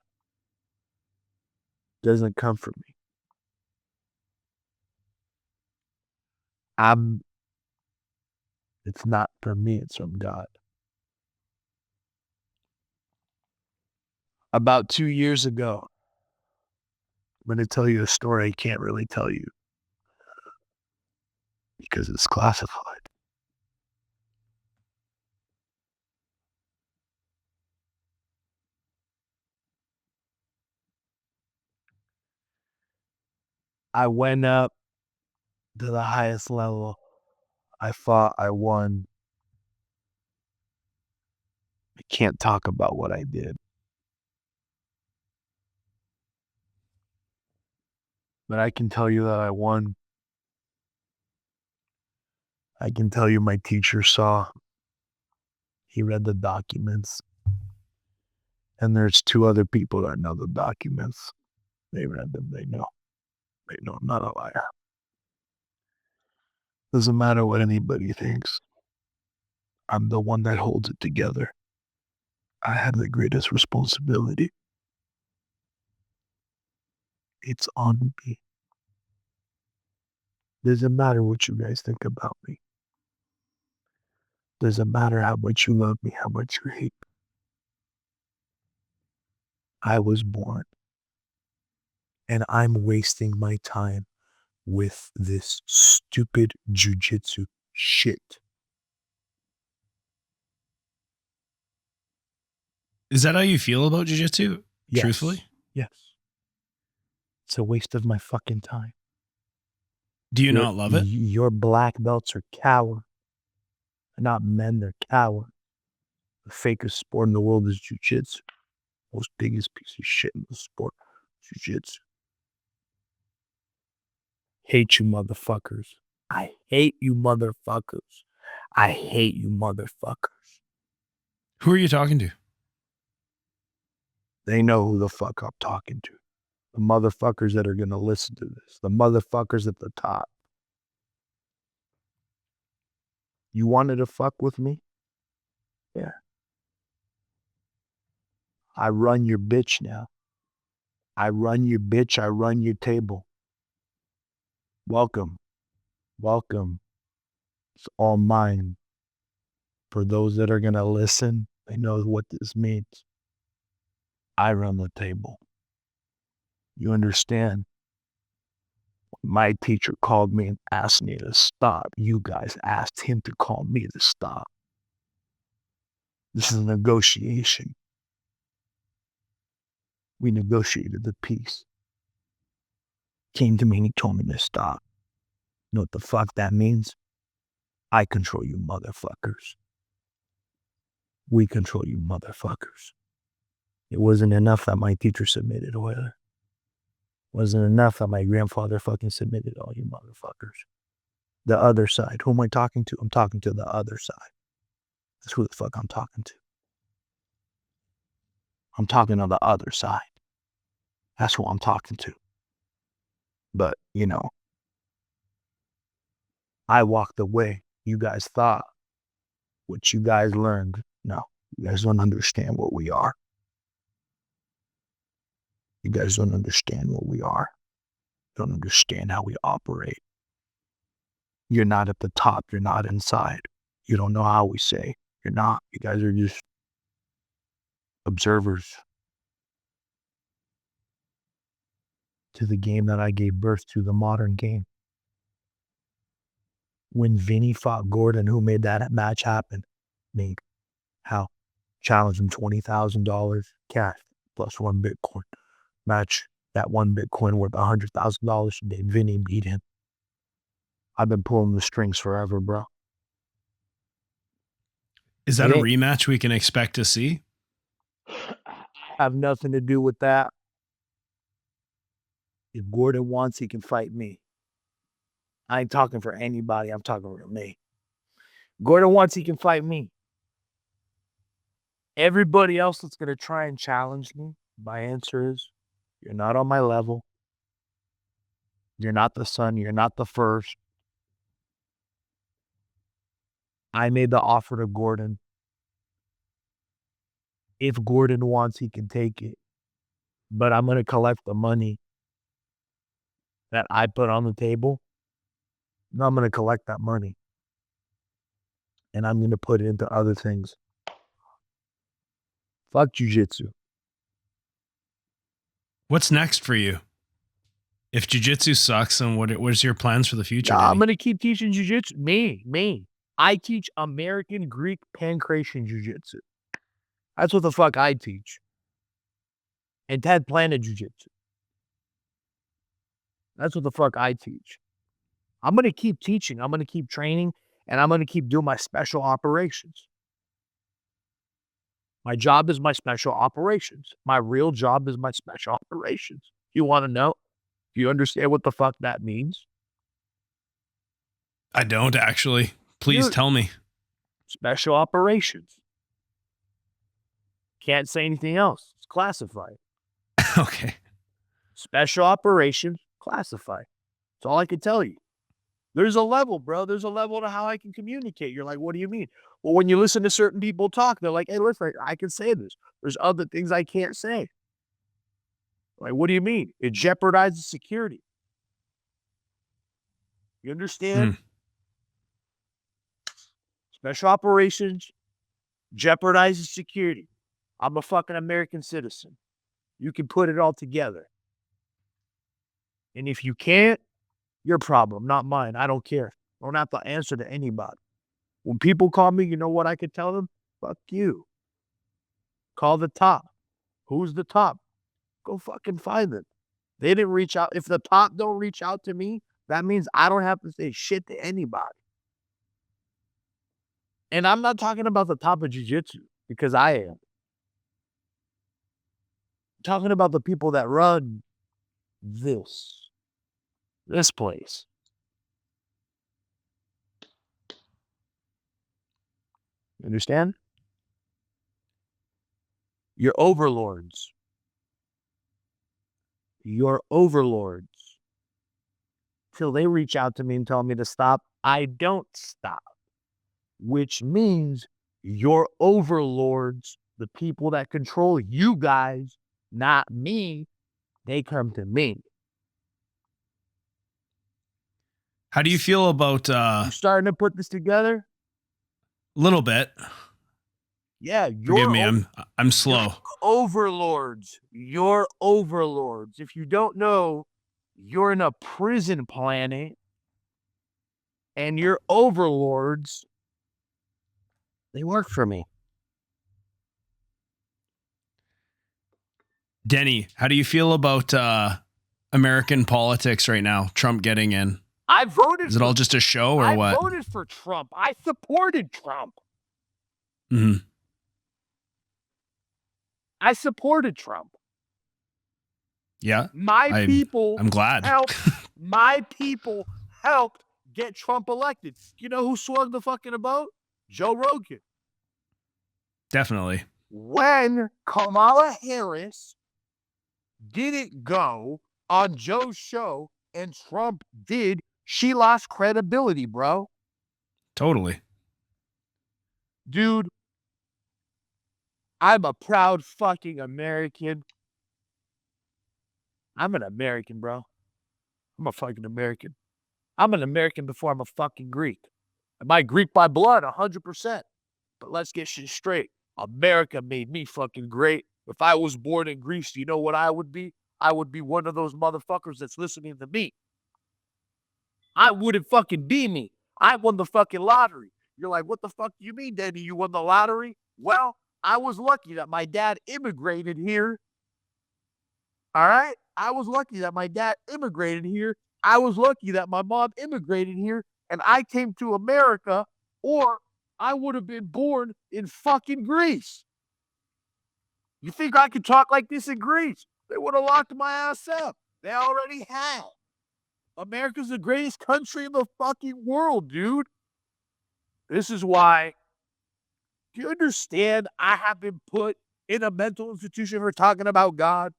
Doesn't come from me. It's not from me, it's from God. About 2 years ago, I'm going to tell you a story I can't really tell you because it's classified. I went up to the highest level. I fought, I won. I can't talk about what I did. But I can tell you that I won. I can tell you my teacher saw. He read the documents. And there's 2 other people that know the documents. They read them, they know. They know I'm not a liar. Doesn't matter what anybody thinks. I'm the one that holds it together. I have the greatest responsibility. It's on me. Doesn't matter what you guys think about me. Doesn't matter how much you love me, how much you hate me. I was born. And I'm wasting my time with this stupid jujitsu shit. Is that how you feel about jiu-jitsu? Yes. Truthfully? Yes. It's a waste of my fucking time. Do you not love it? Your black belts are cowards. They're not men, they're cowards. The fakest sport in the world is jiu-jitsu. Most biggest piece of shit in the sport, jiu-jitsu. Hate you motherfuckers. I hate you motherfuckers. I hate you motherfuckers. Who are you talking to? They know who the fuck I'm talking to. The motherfuckers that are going to listen to this. The motherfuckers at the top. You wanted to fuck with me? Yeah. I run your bitch now. I run your bitch. I run your table. Welcome. Welcome. It's all mine. For those that are going to listen, they know what this means. I run the table. You understand? My teacher called me and asked me to stop. You guys asked him to call me to stop. This is a negotiation. We negotiated the peace. Came to me and he told me to stop. You know what the fuck that means? I control you motherfuckers. We control you motherfuckers. It wasn't enough that my teacher submitted oil. Wasn't enough that my grandfather fucking submitted all you motherfuckers. The other side. Who am I talking to? I'm talking to the other side. That's who the fuck I'm talking to. I'm talking on the other side. That's who I'm talking to. But, you know, I walked away. You guys thought what you guys learned. No, you guys don't understand what we are. You guys don't understand what we are. You don't understand how we operate. You're not at the top. You're not inside. You don't know how we say. You're not. You guys are just observers to the game that I gave birth to, the modern game. When Vinny fought Gordon, who made that match happen? Me. How? Challenged him $20,000 cash plus 1 Bitcoin. Match that 1 Bitcoin worth $100,000 today. Vinny beat him. I've been pulling the strings forever, bro. Is that a rematch we can expect to see? Have nothing to do with that. If Gordon wants, he can fight me. I ain't talking for anybody. I'm talking for me. Gordon wants, he can fight me. Everybody else that's going to try and challenge me, my answer is, you're not on my level. You're not the son. You're not the first. I made the offer to Gordon. If Gordon wants, he can take it. But I'm going to collect the money that I put on the table. No, I'm going to collect that money. And I'm going to put it into other things. Fuck Jiu Jitsu. What's next for you? If Jiu Jitsu sucks, then what's your plans for the future? I'm going to keep teaching Jiu Jitsu. Me. I teach American Greek Pancration Jiu Jitsu. That's what the fuck I teach. And Ted Planet Jiu Jitsu. That's what the fuck I teach. I'm going to keep teaching. I'm going to keep training. And I'm going to keep doing my special operations. My job is my special operations. My real job is my special operations. You want to know? Do you understand what the fuck that means? I don't actually. Please tell me. Special operations. Can't say anything else. It's classified. Okay. Special operations, classified. That's all I can tell you. There's a level, bro. There's a level to how I can communicate. You're like, what do you mean? Well, when you listen to certain people talk, they're like, hey, listen, I can say this. There's other things I can't say. Like, what do you mean? It jeopardizes security. You understand? Special operations jeopardizes security. I'm a fucking American citizen. You can put it all together. And if you can't, your problem, not mine. I don't care. I don't have to answer to anybody. When people call me, you know what I could tell them? Fuck you. Call the top. Who's the top? Go fucking find them. They didn't reach out. If the top don't reach out to me, that means I don't have to say shit to anybody. And I'm not talking about the top of Jiu Jitsu, because I am. I'm talking about the people that run this place. You understand? Your overlords. Your overlords. Till they reach out to me and tell me to stop, I don't stop. Which means your overlords, the people that control you guys, not me, they come to me. How do you feel about you starting to put this together? A little bit. Yeah, forgive me, I'm slow. Your overlords. If you don't know, you're in a prison planet, and your overlords, they work for me. Denny, how do you feel about American politics right now? Trump getting in. I voted. Is it all just a show or what? I voted for Trump. I supported Trump. Mm-hmm. I supported Trump. Yeah. I'm glad. My people helped get Trump elected. You know who swung the fucking boat? Joe Rogan. Definitely. When Kamala Harris didn't go on Joe's show and Trump did, she lost credibility, bro. Totally. Dude, I'm a proud fucking American. I'm an American, bro. I'm a fucking American. I'm an American before I'm a fucking Greek. Am I Greek by blood? 100%. But let's get shit straight. America made me fucking great. If I was born in Greece, you know what I would be? I would be one of those motherfuckers that's listening to me. I wouldn't fucking be me. I won the fucking lottery. You're like, what the fuck do you mean, Denny? You won the lottery? Well, I was lucky that my dad immigrated here. All right? I was lucky that my dad immigrated here. I was lucky that my mom immigrated here and I came to America, or I would have been born in fucking Greece. You think I could talk like this in Greece? They would have locked my ass up. They already have. America's the greatest country in the fucking world, dude. This is why. Do you understand I have been put in a mental institution for talking about God?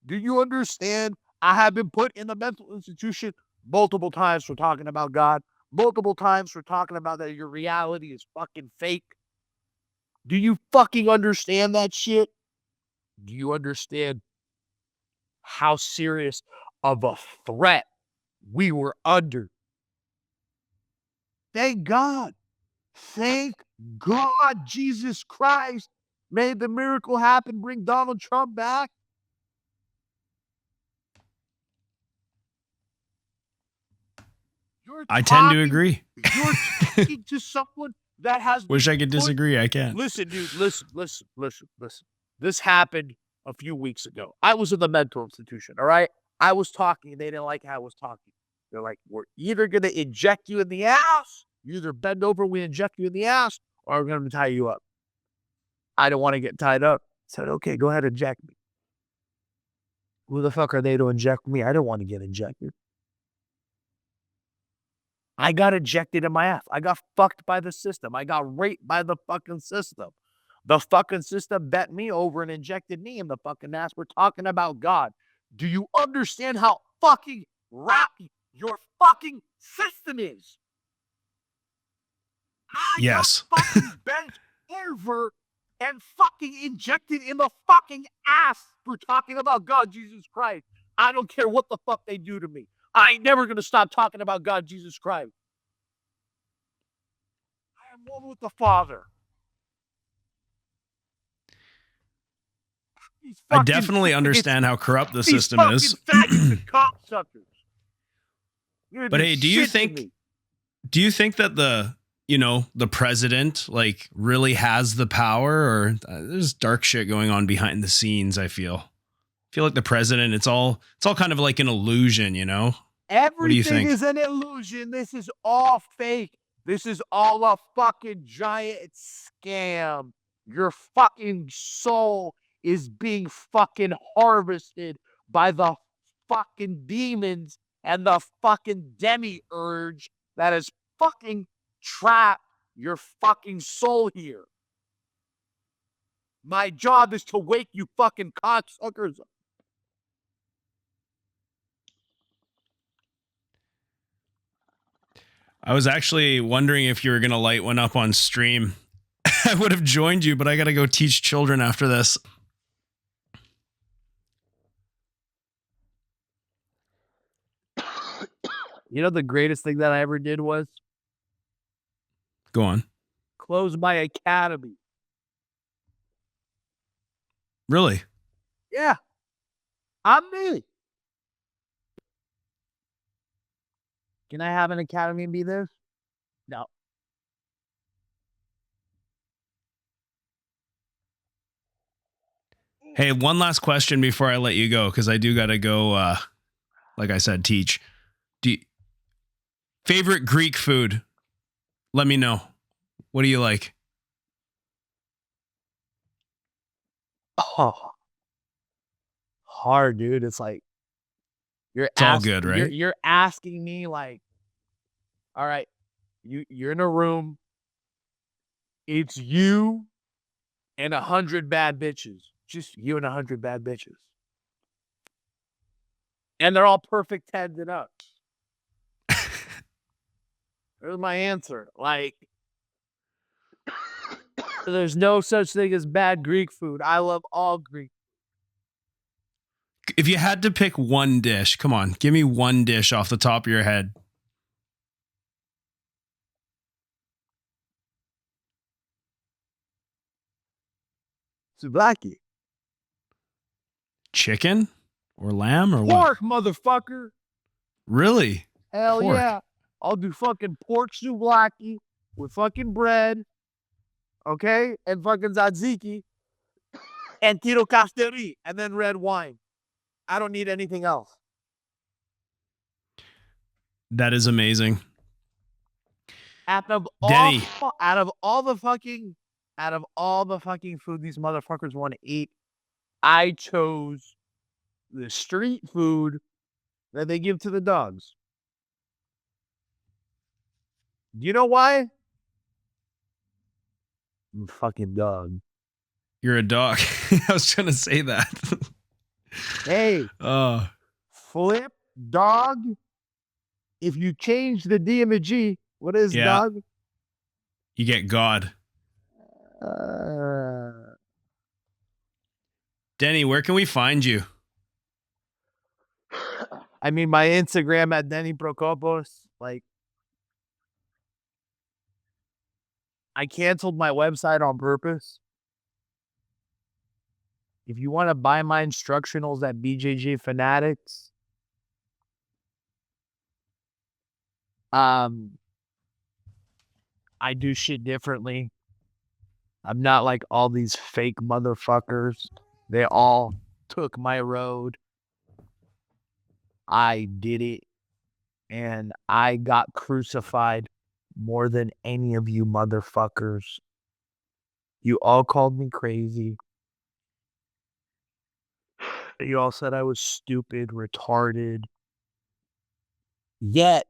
Do you understand I have been put in a mental institution multiple times for talking about God? Multiple times for talking about that your reality is fucking fake? Do you fucking understand that shit? Do you understand how serious of a threat we were under? Thank God. Thank God Jesus Christ made the miracle happen, bring Donald Trump back. I tend to agree. You're talking to someone that has... Wish I could disagree. I can't. Listen, dude, listen. This happened a few weeks ago. I was in the mental institution, all right? I was talking, and they didn't like how I was talking. They're like, we're either going to inject you in the ass, you either bend over, we inject you in the ass, or we're going to tie you up. I don't want to get tied up. I said, okay, go ahead, inject me. Who the fuck are they to inject me? I don't want to get injected. I got injected in my ass. I got fucked by the system. I got raped by the fucking system. The fucking system bent me over and injected me in the fucking ass. We're talking about God. Do you understand how fucking rocky your fucking system is? Yes. I got fucking bent over and fucking injected in the fucking ass for talking about God, Jesus Christ. I don't care what the fuck they do to me. I ain't never going to stop talking about God, Jesus Christ. I am one with the Father. I definitely understand how corrupt the system is. And But hey, do you think that the president like really has the power, or there's dark shit going on behind the scenes? I feel like the president, it's all kind of like an illusion, you know? Everything is an illusion. This is all fake. This is all a fucking giant scam. Your fucking soul is being fucking harvested by the fucking demons and the fucking demiurge that is fucking trapped your fucking soul here. My job is to wake you fucking cocksuckers up. I was actually wondering if you were going to light one up on stream. I would have joined you, but I got to go teach children after this. You know, the greatest thing that I ever did was Go on. close my academy. Really? Yeah. I'm me. Can I have an academy and be this? No. Hey, one last question before I let you go, because I do got to go, like I said, teach. Favorite Greek food? Let me know. What do you like? Oh. Hard, dude. It's like It's all good, right? You're asking me like, all right, you're in a room. It's you and 100 bad bitches. Just you and 100 bad bitches. And they're all perfect 10s and up. There's my answer. Like, there's no such thing as bad Greek food. I love all Greek. if you had to pick one dish, come on, give me one dish off the top of your head. Souvlaki. Chicken or lamb or what? Pork, motherfucker. Really? Hell Pork. yeah. I'll do fucking pork souvlaki with fucking bread. Okay? And fucking tzatziki. And tiro casteri. And then red wine. I don't need anything else. That is amazing. Out of Denny. all the fucking food these motherfuckers want to eat, I chose the street food that they give to the dogs. You know why? I'm a fucking dog. You're a dog. I was trying to say that. Hey, flip dog. If you change the D and the G, what is dog? You get God. Denny, where can we find you? I mean, my Instagram at Denny Prokopos. Like, I canceled my website on purpose. If you want to buy my instructionals at BJJ Fanatics, I do shit differently. I'm not like all these fake motherfuckers. They all took my road. I did it. And I got crucified more than any of you motherfuckers. You all called me crazy. You all said I was stupid, retarded. Yet,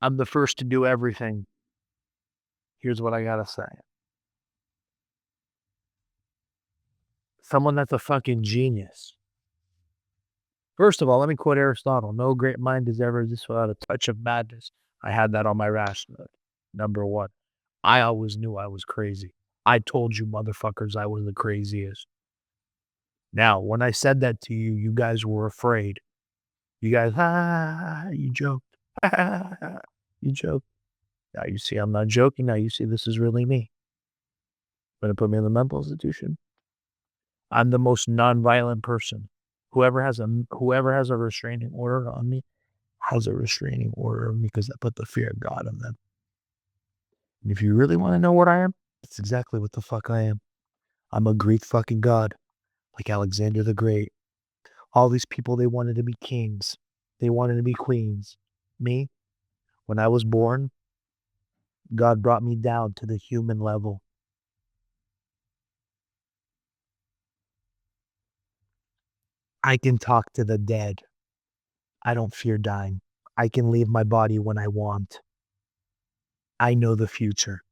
I'm the first to do everything. Here's what I gotta say. Someone that's a fucking genius. First of all, let me quote Aristotle. No great mind is ever this without a touch of madness. I had that on my rash note. Number one, I always knew I was crazy. I told you motherfuckers I was the craziest. Now, when I said that to you, you guys were afraid. You guys, you joked. You joked. Now you see I'm not joking. Now you see this is really me. Going to put me in the mental institution. I'm the most nonviolent person. Whoever has a restraining order on me has a restraining order on me because I put the fear of God on them. And if you really want to know what I am, that's exactly what the fuck I am. I'm a Greek fucking god, like Alexander the Great. All these people, they wanted to be kings. They wanted to be queens. Me, when I was born, God brought me down to the human level. I can talk to the dead. I don't fear dying. I can leave my body when I want. I know the future.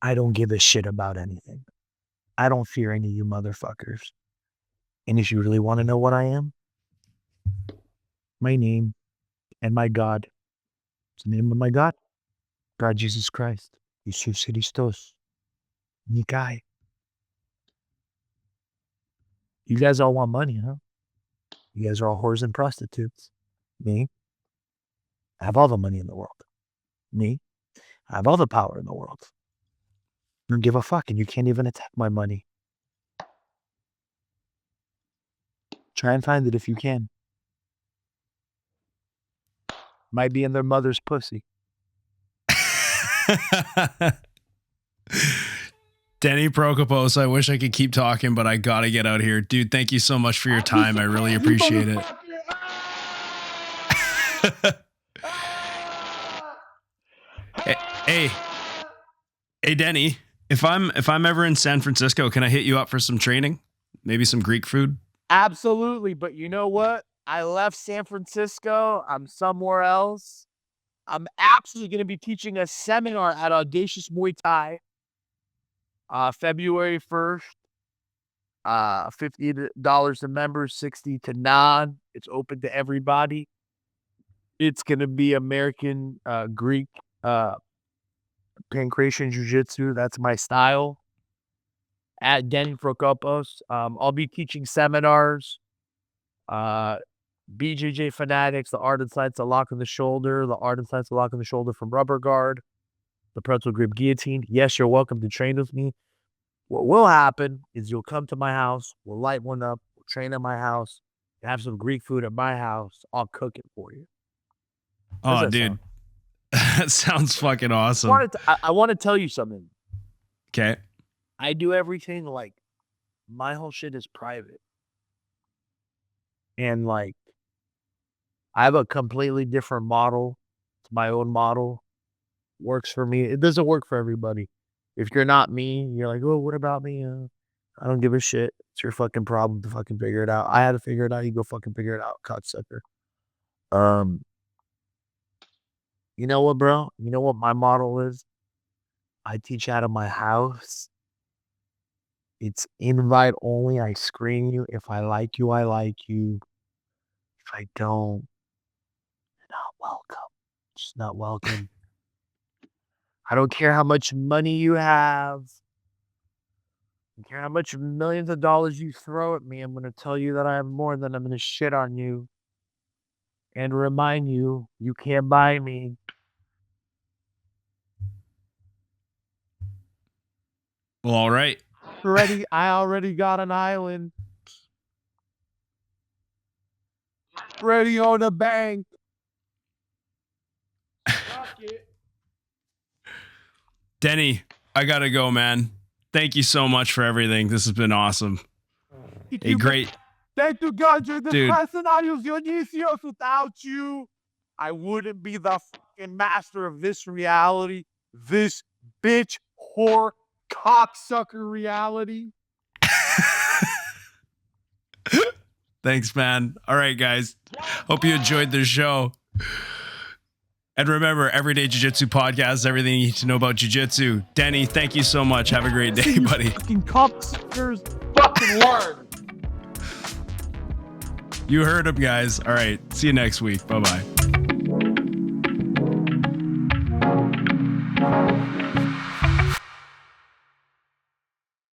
I don't give a shit about anything. I don't fear any of you motherfuckers. And if you really want to know what I am, my name and my God. What's the name of my God? God Jesus Christ. Jesus Christos. Nikai. You guys all want money, huh? You guys are all whores and prostitutes. Me, I have all the money in the world. Me, I have all the power in the world. I don't give a fuck, and you can't even attack my money. Try and find it if you can. Might be in their mother's pussy. Denny Prokopos, I wish I could keep talking, but I gotta get out here. Dude, thank you so much for your time. I really appreciate it. Hey, Denny, if I'm ever in San Francisco, can I hit you up for some training? Maybe some Greek food? Absolutely, but you know what? I left San Francisco. I'm somewhere else. I'm actually going to be teaching a seminar at Audacious Muay Thai. February 1st. $50 to members, $60 to non. It's open to everybody. It's going to be American Greek Pancration Jiu Jitsu. That's my style. at Denny Prokopos. I'll be teaching seminars. BJJ Fanatics, the art and science of lock in the shoulder, the art and science of lock in the shoulder from rubber guard, the pretzel grip guillotine. Yes, you're welcome to train with me. What will happen is you'll come to my house, we'll light one up, we'll train at my house, have some Greek food at my house. I'll cook it for you. Oh, dude. That sounds fucking awesome. I want to tell you something. Okay. I do everything like my whole shit is private. And like I have a completely different model. It's my own model. Works for me. It doesn't work for everybody. If you're not me, you're like, oh, what about me? I don't give a shit. It's your fucking problem to fucking figure it out. I had to figure it out. You go fucking figure it out, cocksucker. You know what, bro? You know what my model is? I teach out of my house. It's invite only. I screen you. If I like you, I like you. If I don't, you're not welcome. Just not welcome. I don't care how much money you have. I don't care how much millions of dollars you throw at me. I'm going to tell you that I have more than I'm going to shit on you. And remind you, you can't buy me. Well, all right. I already got an island. Ready on the bank. Fuck it. Denny, I gotta go, man. Thank you so much for everything. This has been awesome. A great. Thank you, God. You're the Dude. personajes Dionisios. Without you, I wouldn't be the fucking master of this reality. This bitch, whore, cocksucker reality. Thanks, man. All right, guys. Hope you enjoyed the show. And remember, Everyday Jiu-Jitsu Podcast, everything you need to know about Jiu-Jitsu. Denny, thank you so much. Have a great day, buddy. Fucking cocksuckers, fucking learn. You heard him, guys. All right. See you next week. Bye-bye.